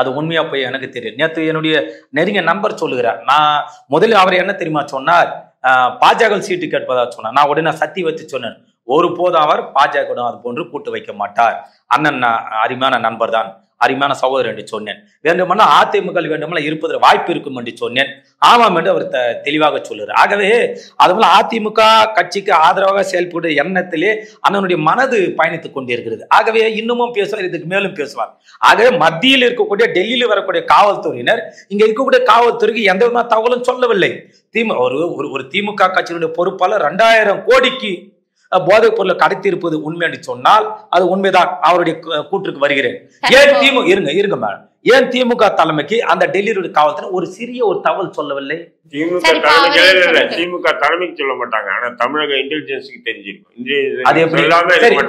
அது உண்மையா போய் எனக்கு தெரியும். நேற்று என்னுடைய நெருங்கிய நண்பர் சொல்லுகிறார். நான் முதலில் அவர் என்ன தெரியுமா சொன்னார், பாஜக சீட்டு கேட்பதா சொன்னார். நான் உடனே சத்தி வச்சு சொன்னேன், ஒருபோதும் அவர் பாஜக அது போன்று கூட்டு வைக்க மாட்டார். அண்ணன் அருமையான நண்பர் தான், அருமையான சகோதரர் என்று சொன்னேன். வேண்டுமென்னா அதிமுக வேண்டுமென்னா இருப்பதில் வாய்ப்பு இருக்கும் என்று சொன்னேன். ஆமாம் என்று அவர் தெளிவாக சொல்லுறார். ஆகவே அதுபோல அதிமுக கட்சிக்கு ஆதரவாக செயல்படுற எண்ணத்திலே அண்ணனுடைய மனது பயணித்துக் கொண்டிருக்கிறது. ஆகவே இன்னமும் பேசுவார், இதுக்கு மேலும் பேசுவார். ஆகவே மத்தியில் இருக்கக்கூடிய டெல்லியில் வரக்கூடிய காவல்துறையினர் இங்க இருக்கக்கூடிய காவல்துறைக்கு எந்த விதமான தகவலும் சொல்லவில்லை. ஒரு திமுக கட்சியினுடைய பொறுப்பாளர் 2000 கோடிக்கு போதைப் பொருளை கடத்தி இருப்பது உண்மை என்று சொன்னால் அது உண்மைதான். அவருடைய கூற்றுக்கு வருகிறேன். இருங்க மேடம், ஏன் திமுக தலைமைக்கு அந்த டெல்லியுடைய காவல்துறை ஒரு சிறிய ஒரு தகவல் சொல்லவில்லை? திமுக தலைமைக்கு சொல்ல மாட்டாங்க, ஆனா தமிழக இன்டெலிஜென்ஸுக்கு தெரிஞ்சிருக்கும்.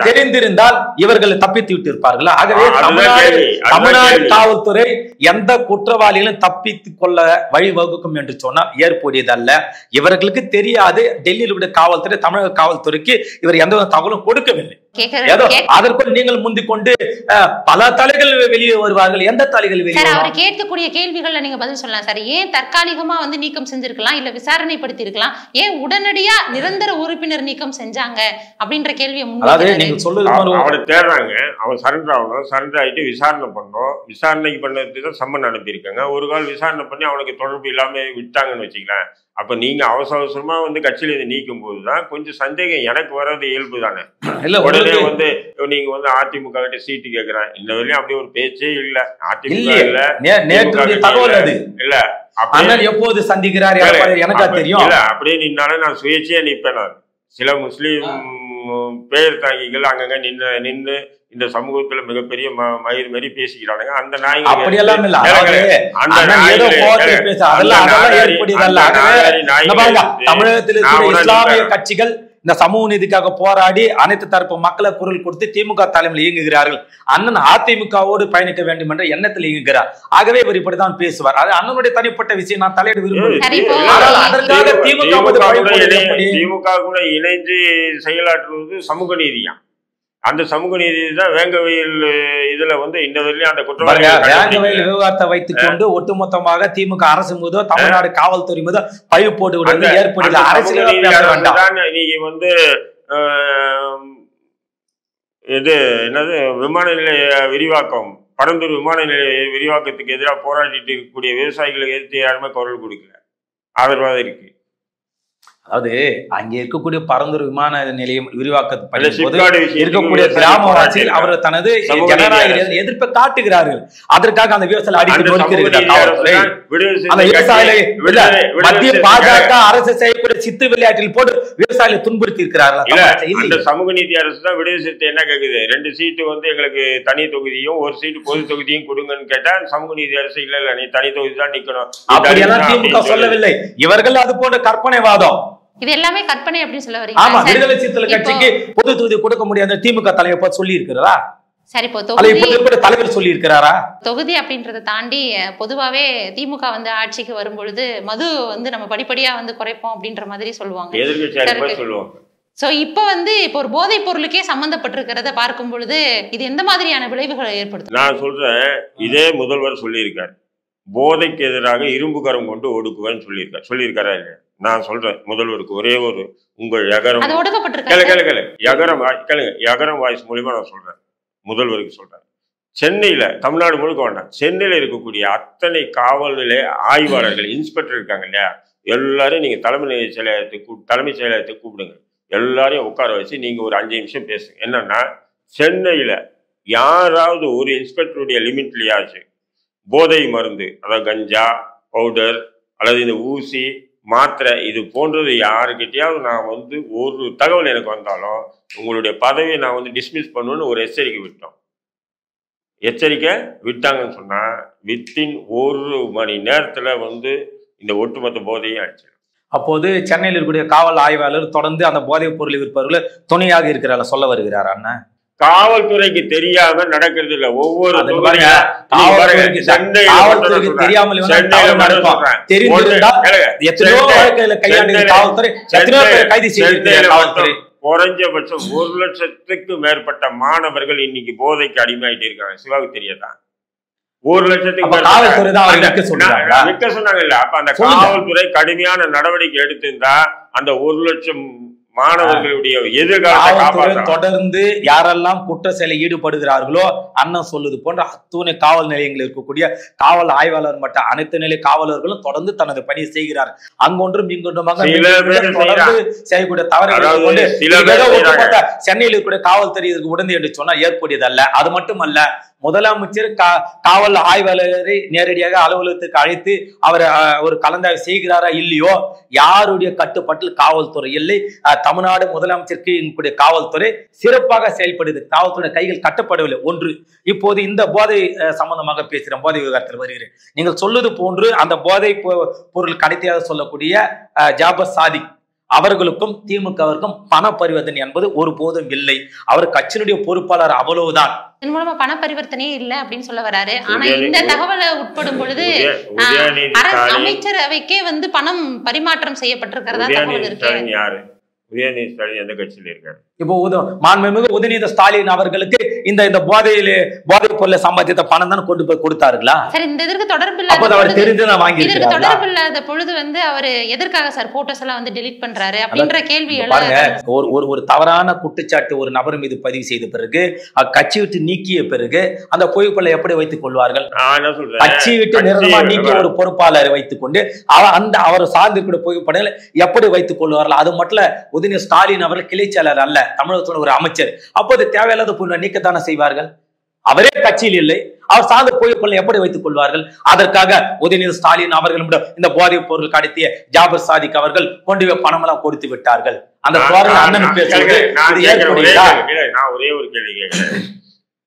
தெரிந்திருந்தால் இவர்கள் தப்பித்து விட்டு இருப்பார்களா? ஆகவே தமிழ்நாடு காவல்துறை எந்த குற்றவாளிகளும் தப்பித்துக் கொள்ள வழிவகுக்கும் என்று சொன்னால் ஏற்புடையதல்ல. இவர்களுக்கு தெரியாது டெல்லியில் காவல்துறை தமிழக காவல்துறைக்கு இவர் எந்த தகவலும் கொடுக்கவில்லை. அதற்குள் நீங்கள் முந்திக் கொண்டு பல தலைகள் வெளியே வருவார்கள். எந்த தலைகள் வெளியே? அவர் கேட்கக்கூடிய கேள்விகள்ல நீங்க பதில் சொல்லலாம் சார். ஏன் தற்காலிகமா வந்து நீக்கம் செஞ்சிருக்கலாம், இல்ல விசாரணைப்படுத்தி இருக்கலாம், ஏன் உடனடியா நிரந்தர உறுப்பினர் நீக்கம் செஞ்சாங்க அப்படின்ற கேள்வியை நீங்க சொல்லுது. அவரை தேடுறாங்க, அவன் சரண்டர் ஆகணும், சரண்டர் ஆகிட்டு விசாரணை பண்ணோம். விசாரணைக்கு பண்ணதுக்கு தான் சம்மன் அனுப்பியிருக்காங்க. ஒரு கால் விசாரணை பண்ணி அவனுக்கு தொடர்பு இல்லாம விட்டாங்கன்னு வச்சுக்கலாம். அப்ப நீங்க அவசர அவசரமா வந்து கட்சியில இருந்து நீக்கும் போதுதான் கொஞ்சம் சந்தேகம் எனக்கு வர்றது இயல்பு தானே. உடனே வந்து நீங்க வந்து அதிமுக கிட்ட சீட்டு கேட்கிறேன், இந்த வரையும் அப்படி ஒரு பேச்சே இல்ல. அதிமுக இல்ல எப்போது சந்திக்கிறார் எனக்கு தெரியும். இல்ல அப்படியே நின்னாலும் நான் சுயேட்சையா நிற்பேன். நான் சில முஸ்லீம் பேர் தாங்கிகள் அங்கங்க நின்று இந்த சமூகத்துல மிகப்பெரிய மயிர் மாதிரி பேசிக்கிறானுங்க. அந்த தமிழகத்தில் இஸ்லாமிய கட்சிகள் இந்த சமூக நீதிக்காக போராடி அனைத்து தரப்பு மக்களை குரல் கொடுத்து திமுக தலைமையில் இயங்குகிறார்கள். அண்ணன் அதிமுகவோடு பயணிக்க வேண்டும் என்ற எண்ணத்தில் இயங்குகிறார். ஆகவே இவர் இப்படிதான் பேசுவார். அது அண்ணனுடைய தனிப்பட்ட விஷயம், நான் தலையிட விரும்புகிறேன். திமுக கூட இணைந்து செயலாற்றுவது சமூக நீதியா? அந்த சமூக நீதி தான் வேங்கவயல் இதுல வந்து இந்த வரையிலும் அந்த வேங்கவயல் விவகாரத்தை வைத்துக் கொண்டு ஒட்டுமொத்தமாக திமுக அரசு மீதோ தமிழ்நாடு காவல்துறை மீதோ பழி போட்டு விடுவது ஏற்படுது. அரசியல் நீங்க வந்து இது என்னது விமான நிலைய விரிவாக்கம், பரந்தூர் விமான நிலைய விரிவாக்கத்துக்கு எதிராக போராடிட்டு இருக்கக்கூடிய விவசாயிகளுக்கு எதிர்த்து யாருமே குரல் கொடுக்கல, ஆதரவாக இருக்கு. அதாவது அங்கே இருக்கக்கூடிய பரந்தூர் விமான நிலையம் விரிவாக்கப்பட்ட இருக்கக்கூடிய கிராமவாசிகள் அவர் தனது ஜனநாயக எதிர்ப்பை காட்டுகிறார்கள். அதற்காக அந்த விவசாயிகள் அடிக்கடி மத்திய பாஜக அரசு செய்யக்கூடிய சித்து விளையாட்டில் போட்டு விவசாயிகளை துன்புறுத்தி இருக்கிறார்கள். சமூக நீதி அரசு தான் விடுதலை சிறுத்தை என்ன கேக்குது, 2 சீட்டு வந்து எங்களுக்கு தனி தொகுதியும் 1 சீட்டு பொது தொகுதியும் கொடுங்கன்னு கேட்டா சமூக நீதி அரசு இல்ல நீ தனி தொகுதி தான் நிக்கணும் அப்படியெல்லாம் திமுக சொல்லவில்லை. இவர்கள் அது போன்ற கற்பனைவாதம், இது எல்லாமே கற்பனை அப்படின்னு சொல்ல வரீங்க. ஆமா, விடுதலை சிறுத்தைகள் கட்சிக்கு பொது தொகுதி கொடுக்க முடியாத திமுக தலைவர் சொல்லி இருக்கிறாரா? சரி, தலைவர் சொல்லி இருக்கிறாரா? தொகுதி அப்படின்றத தாண்டி பொதுவாவே திமுக வந்து ஆட்சிக்கு வரும் பொழுது மது வந்து நம்ம படிப்படியா வந்து குறைப்போம் அப்படின்ற மாதிரி சொல்லுவாங்க. சோ இப்ப வந்து இப்போ ஒரு போதைப் பொருளுக்கே சம்பந்தப்பட்டிருக்கிறத பார்க்கும் பொழுது இது எந்த மாதிரியான விளைவுகளை ஏற்படுத்தும்? நான் சொல்றேன், இதே முதல்வர் சொல்லியிருக்காரு, போதைக்கு எதிராக இரும்பு கரம் கொண்டு ஒடுக்குவேன்னு சொல்லியிருக்காரா இல்லையா? நான் சொல்றேன் முதல்வருக்கு ஒரே ஒரு உங்கள் யகரம் வாய்ஸ் மூலியமா நான் சொல்றேன், முதல்வருக்கு சொல்றேன். சென்னையில, தமிழ்நாடு முழுக்க வேண்டாம், சென்னையில இருக்கக்கூடிய அத்தனை காவல் நிலைய ஆய்வாளர்கள், இன்ஸ்பெக்டர் இருக்காங்க இல்லையா, எல்லாரும் நீங்க தலைமைச் செயலகத்துக்கு கூப்பிடுங்க. எல்லாரையும் உட்கார வச்சு நீங்க ஒரு 5 நிமிஷம் பேசுங்க. என்னன்னா, சென்னையில யாராவது ஒரு இன்ஸ்பெக்டருடைய லிமிட்லயாச்சு போதை மருந்து, அதாவது கஞ்சா பவுடர் அல்லது இந்த ஊசி மாத்திரை இது போன்றது யாருக்கிட்டையாவது நான் வந்து ஒரு தகவல் எனக்கு வந்தாலும் உங்களுடைய பதவியை நான் வந்து டிஸ்மிஸ் பண்ணுவேன்னு ஒரு எச்சரிக்கை விட்டாங்கன்னு சொன்னா வித்தின் 1 மணி நேரத்துல வந்து இந்த ஒட்டுமொத்த போதையும் ஆயிடுச்சு. அப்போது சென்னையில் இருக்கக்கூடிய காவல் ஆய்வாளர் தொடர்ந்து அந்த போதைப் பொருள் விற்பவர்கள் துணையாக இருக்கிறார் சொல்ல வருகிறார். அண்ணா, காவல்துறைக்கு தெரியாம நடக்கிறது இல்ல. ஒவ்வொரு தெரியாமல் குறைஞ்சபட்சம் 1 லட்சத்துக்கு மேற்பட்ட மாணவர்கள் இன்னைக்கு போதைக்கு அடிமையாயிட்டு இருக்காங்க. சிவாவுக்கு தெரியாதான்? 1 லட்சத்துக்கு சொன்னாங்க இல்ல. அப்ப அந்த காவல்துறை கடுமையான நடவடிக்கை எடுத்திருந்தா அந்த 1 லட்சம் மாணவர்களுடைய எதிர்காலத்தை தொடர்ந்து யாரெல்லாம் குற்ற செயலை ஈடுபடுகிறார்களோ அண்ணன் சொல்லுது போன்ற அத்துணை காவல் நிலையங்களில் இருக்கக்கூடிய காவல் ஆய்வாளர் மற்ற அனைத்து நிலை காவலர்களும் தொடர்ந்து தனது பணியை செய்கிறார். அங்கொன்றும் இங்கொன்றுமாக தொடர்ந்து செய்யக்கூடிய தவறுகளை சென்னையில் இருக்கக்கூடிய காவல்துறை இதற்கு உடனே என்று சொன்னால் ஏற்புடையதல்ல. அது மட்டுமல்ல, முதலமைச்சர் காவல் ஆய்வாளரை நேரடியாக அலுவலகத்துக்கு அழைத்து அவர் ஒரு கலந்தாய்வு செய்கிறாரா இல்லையோ, யாருடைய கட்டுப்பாட்டில் காவல்துறை இல்லை. தமிழ்நாடு முதலமைச்சருக்கு எங்களுடைய காவல்துறை சிறப்பாக செயல்படுது. காவல்துறை கைகள் கட்டப்படவில்லை. ஒன்று, இப்போது இந்த போதை சம்பந்தமாக பேசுகிறேன், போதை விவகாரத்தில் வருகிறேன். நீங்கள் சொல்லுவது போன்று அந்த போதை பொருள் கடத்தியாக சொல்லக்கூடிய ஜாபர் சாதிக் அவர்களுக்கும் திமுகவிற்கும் பண பரிவர்த்தனை என்பது ஒருபோதும் இல்லை. அவர் கட்சியினுடைய பொறுப்பாளர், அவ்வளவுதான். இதன் மூலமா பண பரிவர்த்தனையே இல்ல அப்படின்னு சொல்ல வராரு. ஆனா இந்த தகவலை உட்படும் பொழுது அமைச்சரவைக்கே பணம் பரிமாற்றம் செய்யப்பட்டிருக்கிறதா தகவல் இருக்கு. உதயநிதி ஸ்டாலின் எந்த கட்சியில இருக்காரு? இப்போ மாண்புமிகு உதயநிதி ஸ்டாலின் அவர்களுக்கு இந்த போதைப் பொருளை சம்பாதித்த பணம் தான் கொண்டு போய் கொடுத்தாருங்களா? சார், இந்த இதற்கு தொடர்பு தொடர்பு இல்லாத பொழுது அவர் எதற்காக சார் போட்டோஸ் எல்லாம் டெலீட் பண்றாரு அப்படின்ற கேள்வி பாருங்க. ஒரு தவறான குற்றச்சாட்டு ஒரு நபர் மீது பதிவு செய்த பிறகு, கட்சி விட்டு நீக்கிய பிறகு அந்த புகைப்படங்களை எப்படி வைத்துக் கொள்வார்கள்? கட்சி விட்டு நிரந்தரமா நீக்கிய ஒரு பொறுப்பாளரை வைத்துக் கொண்டு அவர் சார்ந்திருக்கிற புகைப்படங்களை எப்படி வைத்துக் கொள்வார்கள்? அது மட்டும் உதயநிதி ஸ்டாலின் அவர்கள் கிளை செயலர் அல்ல, தமிழகத்தோட ஒரு அமைச்சர். அப்போது தேவையில்லாத பொருளை நீக்கத்தானே செய்வார்கள். அவரே கட்சியில் இல்லை, அவர் சார்ந்த புகைப்படங்களை எப்படி வைத்துக் கொள்வார்கள்? அதற்காக உதயநிதி ஸ்டாலின் அவர்களிடம் இந்த போதைப் பொருள் கடத்திய ஜாபர் சாதிக் அவர்கள் கொண்டு போய் பணம் எல்லாம் கொடுத்து விட்டார்கள். அந்த அண்ணன் பேசுவது நான் ஒரே ஒரு கேள்வி கேட்கிறேன்.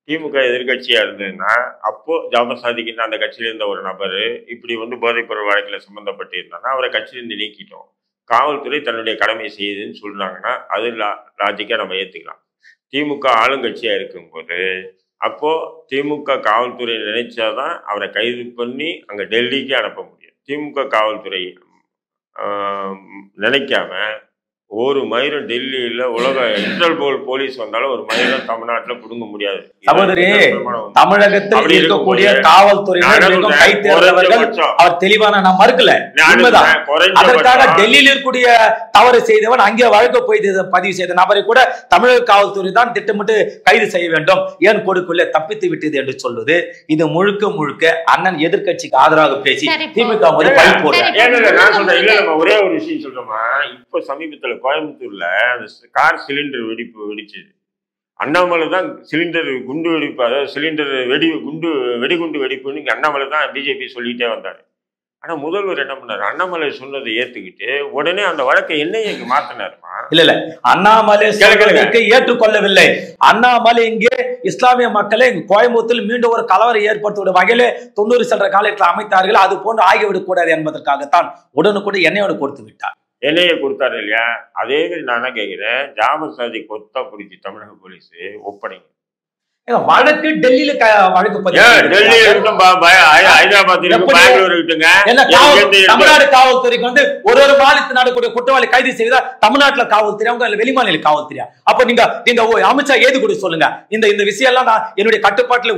திமுக எதிர்கட்சியா இருந்ததுன்னா அப்போ ஜாபர் சாதிக் அந்த கட்சியில இருந்த ஒரு நபர் இப்படி போதைப் பொருள் வழக்கில் சம்பந்தப்பட்டு இருந்தாங்கன்னா அவரை கட்சியிலிருந்து நீக்கிட்டோம், காவல்துறை தன்னுடைய கடமையை செய்யுதுன்னு சொல்றாங்கன்னா அது லாஜிக்கா நம்ம ஏத்துக்கலாம். திமுக ஆளுங்கட்சியா இருக்கும்போது அப்போ திமுக காவல்துறை நினைச்சாதான் அவரை கைது பண்ணி அங்க டெல்லிக்கு அனுப்ப முடியும். திமுக காவல்துறை நினைக்காம ஒரு மயிரம் டெல்லியில உலக இன்டர்போல் போலீஸ் வந்தாலும் ஒரு மயிரம் தமிழ்நாட்டுல புடுங்க முடியாது. சகோதரி, தமிழகத்தில் இருக்கக்கூடிய காவல்துறையினர் கை தேர்ந்தவர்கள் அவர் தெளிவான நான் மறுக்கல. அதற்காக டெல்லியில் இருக்கக்கூடிய தவறு செய்தவன் அங்கே வழக்கு போய் பதிவு செய்த நபரை கூட தமிழக காவல்துறை தான் திட்டமிட்டு கைது செய்ய வேண்டும், ஏன் கொடுக்கல தப்பித்து விட்டது என்று சொல்வது. இது முழுக்க முழுக்க அண்ணன் எதிர்கட்சிக்கு ஆதரவாக பேசி திமுக ஒரே ஒரு விஷயம் சொல்றோமா. இப்ப சமீபத்துல கோயம்புத்தூர்ல அந்த கார் சிலிண்டர் வெடிச்சது. அண்ணாமலை தான் சிலிண்டர் குண்டு வெடிப்பு, அதாவது சிலிண்டர் வெடிகுண்டு வெடிப்புன்னு இங்க அண்ணாமலை தான் பிஜேபி சொல்லிட்டே வந்தாரு. ஆனா முதல்வர் என்ன பண்ணாரு? அண்ணாமலை சொன்னதை ஏத்துக்கிட்டு உடனே அந்த வழக்கை என்ஐஏக்கு மாத்தினாருமா? இல்ல அண்ணாமலை ஏற்றுக்கொள்ளவில்லை. அண்ணாமலை இங்கே இஸ்லாமிய மக்களை கோயம்புத்தூரில் மீண்டும் ஒரு கலவரை ஏற்படுத்தும் வகையில 90 சென்ற காலத்தில் அமைத்தார்கள். அது போன்று ஆகிவிடக் கூடாது என்பதற்காகத்தான் உடனுக்குடன் என்ஐஏ கொடுத்து விட்டார். என்ஐஏ கொடுத்தாரு இல்லையா? அதே மாதிரி நான் என்ன கேட்கிறேன், ஜாபர் சாதிக் கொத்தா பிடிச்சி தமிழக போலீஸ் ஒப்படைங்க. வழக்கு டெல்லியில வழக்கு தமிழ்நாடு காவல்துறைக்கு ஒரு மாநிலத்தில் நடக்கூடிய குற்றவாளி கைது செய்தா தமிழ்நாட்டுல காவல்துறை அவங்க வெளிமாநில காவல்துறையா? அப்ப நீங்க அமித்ஷா ஏது கூட சொல்லுங்க. இந்த விஷயம் எல்லாம் நான் என்னுடைய கட்டுப்பாட்டில்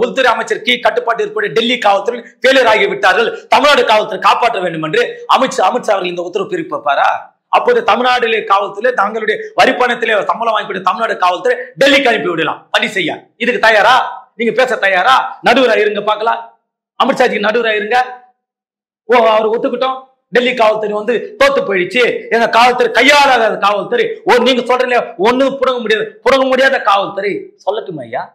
உள்துறை அமைச்சர் கீழ் கட்டுப்பாட்டு இருக்கக்கூடிய டெல்லி காவல்துறை ஃபெயிலியர் ஆகி விட்டார்கள், தமிழ்நாடு காவல்துறை காப்பாற்ற வேண்டும் என்று அமித்ஷா அவர்கள் இந்த உத்தரவு பிறப்பிப்பாரா? அப்போது தமிழ்நாடு காவல்துறை தங்களுடைய வரிப்பணத்திலே சம்பளம் வாங்கக்கூடிய தமிழ்நாடு காவல்துறை டெல்லிக்கு அனுப்பி விடலாம் பணி செய்ய. இதுக்கு தயாரா? நீங்க பேச தயாரா? நடுவரா இருங்க பாக்கலாம். அமித்ஷாஜி நடுவரா இருங்க. அவர் ஒத்துக்கிட்டோம் டெல்லி காவல்துறை தோத்து போயிடுச்சு, எங்க காவல்துறை கையாளாத காவல்துறை. நீங்க சொல்றீங்க ஒண்ணு புடங்க முடியாத காவல்துறை சொல்லட்டுமா ஐயா?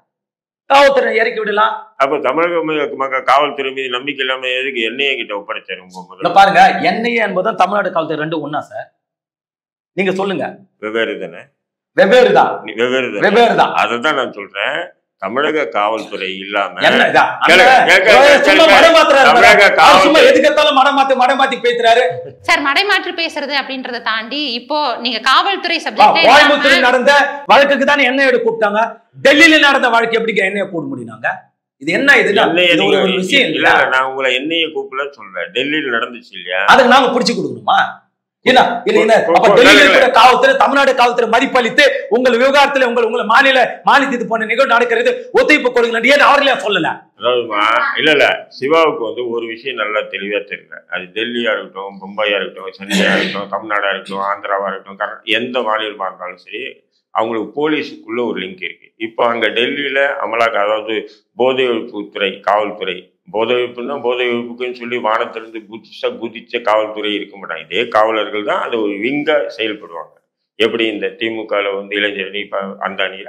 காவல்துறை இறக்கி விடலாம். அப்ப தமிழக காவல்துறை மீது நம்பிக்கை இல்லாம எதுக்கு என்ஐஏ கிட்ட ஒப்படைச்சாரு? பாருங்க, என்ஐஏ என்பதும் தமிழ்நாடு காவல்துறை ரெண்டும் ஒண்ணா சார்? நீங்க சொல்லுங்க. வெவ்வேறு தானே? வெவ்வேறு தான். அதான் நான் சொல்றேன். தமிழக காவல்துறை இல்லாம மடமாத்தி பேசுறாரு சார். மடைமாற்று பேசுறது அப்படின்றத தாண்டி இப்போ நீங்க காவல்துறை கோயம்புத்தூர் நடந்த வழக்குக்கு தானே என்ஐஏ கூப்பிட்டாங்க. டெல்லியில நடந்த வழக்கு எப்படி என்ஐஏ கூப்பிட முடியுனாங்க? இது என்ன? இது ஒரு விஷயம் இல்ல. நான் உங்களை என்ஐஏ கூப்பிடல சொல்றேன். டெல்லியில நடந்துச்சு இல்லையா? அதுக்கு நாங்க புடிச்சு கொடுக்கணுமா? காவல்துறை தமிழ்நாடு காவல்துறை மதிப்பளித்து உங்கள் விவகாரத்துல உங்களை மாநில இது போன்ற நிகழ்வு நடக்கிறது ஒத்துழைப்பு கொடுங்க ஏன் அவர்களே சொல்லல? அதாவதுமா இல்ல சிவாவுக்கு வந்து ஒரு விஷயம் நல்லா தெளிவா தெரியல. அது டெல்லியா இருக்கட்டும், மும்பையா இருக்கட்டும், சென்னையா இருக்கட்டும், தமிழ்நாடா இருக்கட்டும், ஆந்திராவா இருக்கட்டும், எந்த மாநிலமா இருந்தாலும் சரி அவங்களுக்கு போலீஸுக்குள்ள ஒரு லிங்க் இருக்கு. இப்போ அங்க டெல்லியில அதாவது போதை ஒழிப்புத்துறை காவல்துறை, போதை ஒழிப்புன்னா போதை ஒழிப்புக்குன்னு சொல்லி வானத்திலிருந்து குதிச்ச காவல்துறை இருக்க மாட்டாங்க. இதே காவலர்கள் தான் அது ஒரு விங்கா செயல்படுவாங்க. எப்படி இந்த திமுகல வந்து இளைஞரணி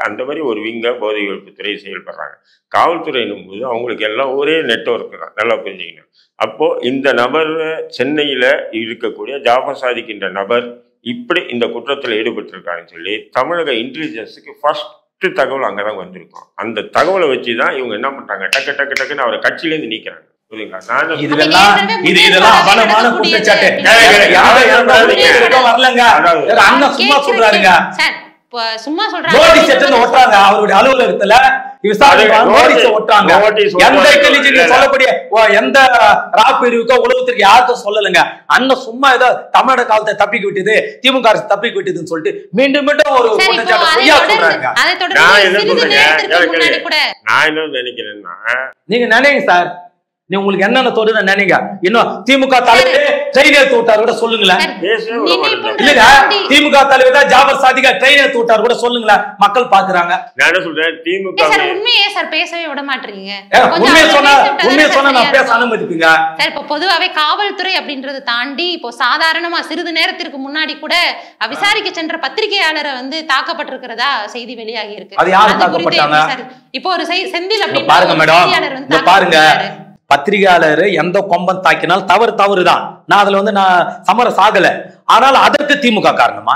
அந்த மாதிரி ஒரு விங்கா போதை ஒழிப்புத்துறை செயல்படுறாங்க. காவல்துறையினும் போது அவங்களுக்கு எல்லாம் ஒரே நெட்வொர்க் தான், நல்லா புரிஞ்சுக்கணும். அப்போ இந்த நபர் சென்னையில இருக்கக்கூடிய ஜாஃபர் சாதிக் என்ற நபர் இப்படி இந்த குற்றத்தில் ஈடுபட்டிருக்காருன்னு சொல்லி தமிழக இன்டெலிஜென்ஸுக்கு ஃபர்ஸ்ட் தகவல் அங்கதான் வந்திருக்கும். அந்த தகவலை வச்சுதான் இவங்க என்ன பண்றாங்க, டக்குன்னு அவரை கட்சியிலேருந்து நீக்கிறாங்க. சும்மா சொல்றாங்க அவருடைய அலுவலகத்துல சொல்லக்கூடிய எந்த ராப்பிரிவுக்கோ உலகத்திற்கு யாருக்கும் சொல்லலுங்க. அண்ணன் சும்மா ஏதோ தமிழ்நாடு காலத்தை தப்பிக்க விட்டது, திமுக அரசு தப்பிக்க விட்டதுன்னு சொல்லிட்டு மீண்டும் ஒரு சொல்றாங்க. நான் என்ன நினைக்கிறேன்னா, நீங்க நினைங்க சார், நீ உங்களுக்கு என்னென்ன தோணுது நினைங்க. இன்னும் திமுக தலைவர் ட்ரெயின் எடுத்து விட்டாரு கூட சொல்லுங்களேன். இல்லங்க, திமுக தலைவர் தான் ஜாஃபர் சாதிக் ட்ரெயின் எடுத்து விட்டாரு கூட சொல்லுங்களேன். மக்கள் பாக்குறாங்க. நான் என்ன சொல்றேன், திமுக உண்மையே சார் பேசவே விட மாட்டீங்க. உண்மையை சொன்னா நான் பேச அனுமதிப்பீங்க சார். இப்போ பொதுவாவே காவல்துறை அப்படின்றத தாண்டி இப்போ சாதாரணமா சிறிது நேரத்திற்கு முன்னாடி கூட விசாரிக்க சென்ற பத்திரிகையாளரை வந்து தாக்கப்பட்டிருக்கிறதா செய்தி வெளியாகி இருக்கு. அது யாரு தாக்கப்பட்டாங்க? இப்போ ஒரு செந்தில் அப்படி பாருங்க மேடம், பாருங்க, பத்திரிகையாளர் எந்த கொம்பன் தாக்கினால் தவறுதான். நான் அதுல வந்து நான் சமரச ஆகல. ஆனால் அதற்கு திமுக காரணமா?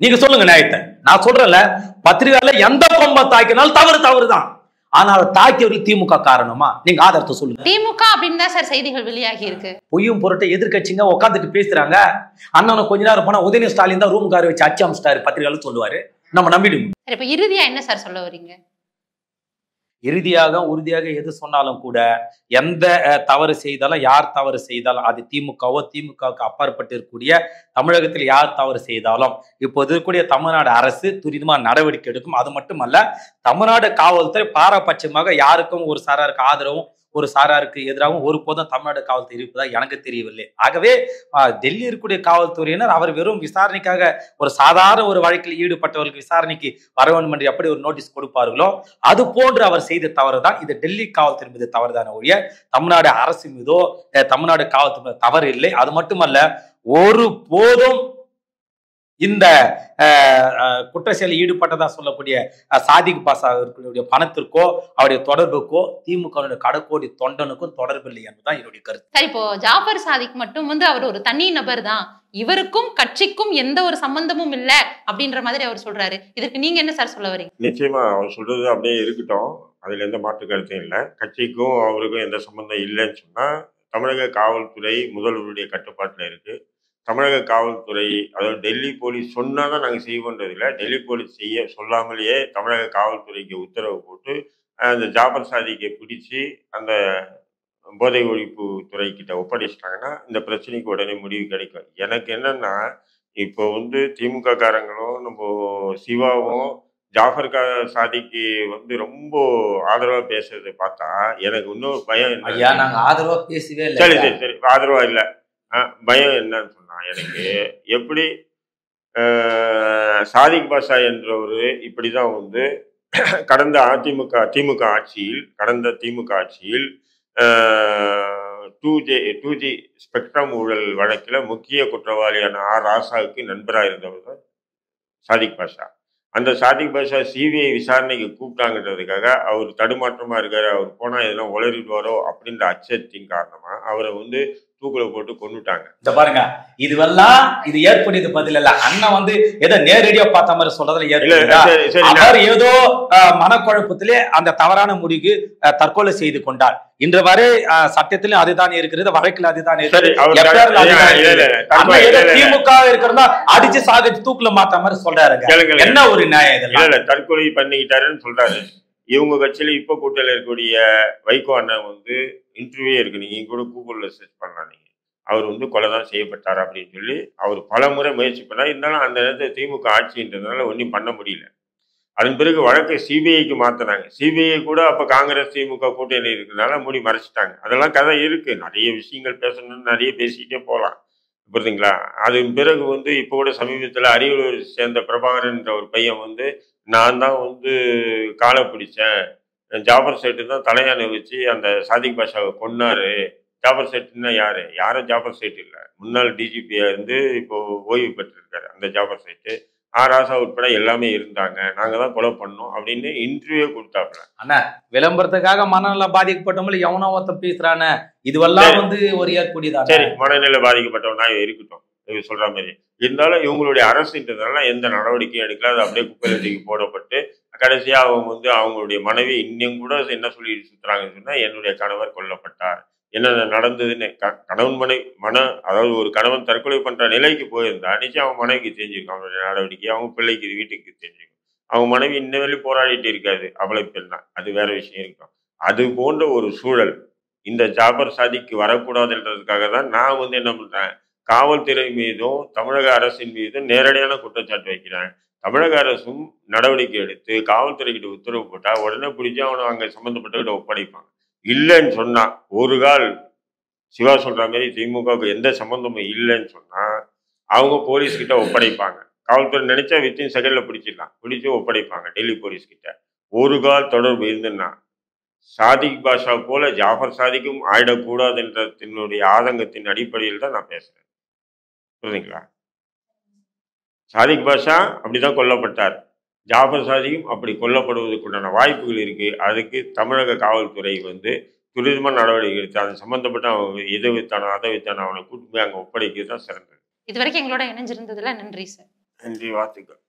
நீங்க சொல்லுங்க நியாயத்தை. நான் சொல்றேன்ல, பத்திரிகையாளர் எந்த கொம்பன் தாக்கினால் தவறுதான். ஆனால் தாக்கியவர்கள் திமுக காரணமா? நீங்க ஆதாரத்தை சொல்லுங்க. திமுக அப்படின்னு தான் சார் செய்திகள் வெளியாகி இருக்கு. பொய்யும் பொருட்டை எதிர்கட்சிங்க உட்காந்துட்டு பேசுறாங்க. அண்ணனை கொஞ்ச நேரம் போனா உதயநிதி ஸ்டாலின் தான் ரூம் கார வச்சு அச்சு அமைச்சிட்டாரு பத்திரிகையாளர் சொல்லுவாரு, நம்ம நம்பிடுவோம். இப்ப இறுதியா என்ன சார் சொல்ல வரீங்க? இறுதியாக உறுதியாக எது சொன்னாலும் கூட, எந்த தவறு செய்தாலும், யார் தவறு செய்தாலும், அது திமுகவுக்கு அப்பாற்பட்டு இருக்கக்கூடிய தமிழகத்தில் யார் தவறு செய்தாலும் இப்போது இருக்கக்கூடிய தமிழ்நாடு அரசு துரிதமா நடவடிக்கை எடுக்கும். அது மட்டுமல்ல, தமிழ்நாடு காவல்துறை பாரபட்சமாக யாருக்கும் ஒரு சாராருக்கு ஆதரவும் ஒரு சாராருக்கு எதிராகவும் ஒருபோதும் தமிழ்நாடு காவல்துறை இருப்பதா எனக்கு தெரியவில்லை. ஆகவே டெல்லி இருக்கக்கூடிய காவல்துறையினர் அவர் வெறும் விசாரணைக்காக ஒரு சாதாரண ஒரு வழக்கில் ஈடுபட்டவர்களுக்கு விசாரணைக்கு வர வேண்டும் என்று எப்படி ஒரு நோட்டீஸ் கொடுப்பார்களோ அது போன்று அவர் செய்த தவறுதான். இது டெல்லி காவல்துறை மீது தவறுதான ஒழிய தமிழ்நாடு அரசு மீதோ தமிழ்நாடு காவல்துறை தவறு இல்லை. அது மட்டுமல்ல, ஒரு போதும் இந்த குற்ற செயலில் ஈடுபட்டதா சொல்லக்கூடிய சாதிக் பாஷா அவர்களுடைய பணத்திற்கோ அவருடைய தொடர்புக்கோ திமுக கடற்கோடி தொண்டனுக்கும் தொடர்பு இல்லை என்பதுதான் என்னுடைய கருத்து. இப்போ ஜாஃபர் சாதிக் மட்டும் வந்து அவர் ஒரு தனி நபர் தான், இவருக்கும் கட்சிக்கும் எந்த ஒரு சம்பந்தமும் இல்லை அப்படின்ற மாதிரி அவர் சொல்றாரு. இதற்கு நீங்க என்ன சார் சொல்ல வரீங்க? நிச்சயமா அவர் சொல்றது அப்படியே இருக்கட்டும், அதுல எந்த மாற்று கருத்தும் இல்லை. கட்சிக்கும் அவருக்கும் எந்த சம்பந்தம் இல்லைன்னு சொன்னா, தமிழக காவல்துறை முதல்வருடைய கட்டுப்பாட்டுல இருக்கு. தமிழக காவல்துறை, அதாவது டெல்லி போலீஸ் சொன்னாதான் நாங்கள் செய்வோன்றது இல்லை, டெல்லி போலீஸ் செய்ய சொல்லாமலேயே தமிழக காவல்துறைக்கு உத்தரவு போட்டு அந்த ஜாஃபர் சாதிக்கை பிடிச்சி அந்த போதை ஒழிப்பு துறைக்கிட்ட ஒப்படைச்சிட்டாங்கன்னா இந்த பிரச்சனைக்கு உடனே முடிவு கிடைக்கும். எனக்கு என்னன்னா, இப்போ வந்து திமுக காரங்களும் நம்ம சிவாவும் ஜாஃபர் சாதிக்கு வந்து ரொம்ப ஆதரவா பேசுறதை பார்த்தா எனக்கு இன்னொரு பயம் என்ன, ஆதரவா பேசவே இல்லை. சரி ஆதரவா இல்லை, பயம் என்னன்னு சொன்னா, எனக்கு எப்படி சாதிக் பாஷா என்றவர் இப்படிதான் வந்து கடந்த திமுக ஆட்சியில் 2G ஸ்பெக்ட்ரம் ஊழல் வழக்கில் முக்கிய குற்றவாளியான ராசாவுக்கு நண்பராக இருந்தவர் தான் சாதிக் பாஷா. அந்த சாதிக் பாஷா சிபிஐ விசாரணைக்கு கூப்பிட்டாங்கன்றதுக்காக அவர் தடுமாற்றமா இருக்காரு, அவர் போனா இதெல்லாம் உளறிடுவாரோ அப்படின்ற அச்சத்தின் காரணமா அவரை வந்து தூக்குல போட்டு கொண்டுட்டாங்க. இந்த பாருங்க, இதுவெல்லாம் இது ஏற்படுது பதில் இல்ல. அண்ணன் வந்து ஏதோ நேரடியா பார்த்த மாதிரி சொல்றதுல ஏதோ மனக்குழப்பத்திலே அந்த தவறான முடிவுக்கு தற்கொலை செய்து கொண்டார். இன்று வரை சட்டத்திலும் அதுதான் இருக்கிறது, வழக்கில் அதுதான் இருக்கிறது. திமுக இருக்கிறதா அடிச்சு சாதிச்சு தூக்குல மாத்த மாதிரி சொல்றாருங்க. என்ன ஒரு நியாயம்? தற்கொலை பண்ணிக்கிட்டாருன்னு சொல்றாரு. இவங்க கட்சியில இப்ப கூட்டல இருக்கக்கூடிய வைகோ அண்ணன் வந்து இன்டர்வியூ இருக்கு, நீங்க கூட கூகுள்ல சர்ச் பண்ணலாம். நீங்க அவர் வந்து கொலை தான் செய்யப்பட்டார் அப்படின்னு சொல்லி அவர் பல முறை முயற்சி பண்ணார். இருந்தாலும் அந்த நேரத்தில் திமுக ஆட்சின்றதுனால ஒன்றும் பண்ண முடியல. அதன் பிறகு வழக்கை சிபிஐக்கு மாற்றினாங்க. சிபிஐ கூட அப்போ காங்கிரஸ் திமுக கூட்டணி இருக்கிறதுனால மூடி மறைச்சிட்டாங்க. அதெல்லாம் கதை இருக்கு, நிறைய விஷயங்கள் பேசணும்னு நிறைய பேசிக்கிட்டே போகலாம், புரியுதுங்களா? அதன் பிறகு வந்து இப்போ கூட சமீபத்தில் அரியலூர் சேர்ந்த பிரபாகரன்ற ஒரு பையன் வந்து நான் தான் வந்து காலை பிடிச்சேன், ஜாபர் சேட்டு தான் தலையானை வச்சு அந்த சாதிக் பாஷாவை கொன்னாரு. ஜாபர் சேட்டுன்னா யாரு? யாரும் ஜாபர் சேட்டு இல்லை, முன்னாள் டிஜிபியா இருந்து இப்போ ஓய்வு பெற்றிருக்காரு அந்த ஜாபர் சேட்டு. ராசா உட்பட எல்லாமே இருந்தாங்க, நாங்க தான் கொலை பண்ணோம் அப்படின்னு இன்டர்வியூ கொடுத்தாப்புல. அண்ணா விளம்பரத்துக்காக மனநல பாதிக்கப்பட்டவங்கள எவனோ ஒருத்த பேசுறானே, இதுவெல்லாம் வந்து ஒரு ஏற்புடையதா? சரி, மனநிலை பாதிக்கப்பட்டவனா இருக்கட்டும், இவங்க சொல்ற மாதிரி இருந்தாலும் இவங்களுடைய அரசுன்றதுனால எந்த நடவடிக்கையும் எடுக்கல. அது அப்படியே குப்பையில தூக்கி போடப்பட்டு கடைசியா அவங்க வந்து அவங்களுடைய மனைவி இன்னும் கூட என்ன சொல்லி சுத்துறாங்கன்னு சொன்னா, என்னுடைய கணவர் கொல்லப்பட்டார், என்ன நடந்ததுன்னு. கணவன் அதாவது ஒரு கணவன் தற்கொலை பண்ற நிலைக்கு போயிருந்தா நிச்சயம் அவங்க மனைவிக்கு தெரிஞ்சிருக்கும் அவனுடைய நடவடிக்கை, அவங்க பிள்ளைக்கு வீட்டுக்கு தெரிஞ்சிருக்கும். அவங்க மனைவி இன்ன வரையும் போராடிட்டு இருக்காது, அவளை பெண் தான், அது வேற விஷயம் இருக்கும். அது போன்ற ஒரு சூழல் இந்த ஜாபர் சாதிக்கு வரக்கூடாதுன்றதுக்காக தான் நான் வந்து என்ன பண்றேன், காவல்துறை மீதும் தமிழக அரசின் மீதும் நேரடியான குற்றச்சாட்டு வைக்கிறேன். தமிழக அரசும் நடவடிக்கை எடுத்து காவல்துறைகிட்ட உத்தரவு போட்டா உடனே பிடிச்சி அவனை அங்கே சம்மந்தப்பட்டவர்கிட்ட ஒப்படைப்பாங்க. இல்லைன்னு சொன்னா, ஒரு கால் சிவா சொல்ற மாதிரி திமுகவுக்கு எந்த சம்பந்தமும் இல்லைன்னு சொன்னா அவங்க போலீஸ்கிட்ட ஒப்படைப்பாங்க. காவல்துறை நினைச்சா வித்தின் செகண்ட்ல பிடிச்சு ஒப்படைப்பாங்க டெல்லி போலீஸ்கிட்ட. ஒரு கால் தொடர்பு இருந்துன்னா சாதிக் பாஷா போல ஜாஃபர் சாதிக்கும் ஆயிடக்கூடாதுன்ற தன்னுடைய ஆதங்கத்தின் அடிப்படையில் தான் நான் பேசுறேன், புரியுதுங்களா? சாதிக் பாஷா அப்படிதான் கொல்லப்பட்டார், ஜாஃபர் சாதிக்கும் அப்படி கொல்லப்படுவதற்குண்டான வாய்ப்புகள் இருக்கு. அதுக்கு தமிழக காவல்துறை வந்து துரிதமான நடவடிக்கை எடுத்து அது சம்பந்தப்பட்ட அவங்க எதை வித்தானோ அதை வித்தானோ அவனை கூட்டு போய் அங்கே ஒப்படைக்கிறது தான் சிறந்தது. இது வரைக்கும் எங்களோட இணைஞ்சிருந்ததுல நன்றி சார். நன்றி, வாழ்த்துக்கள்.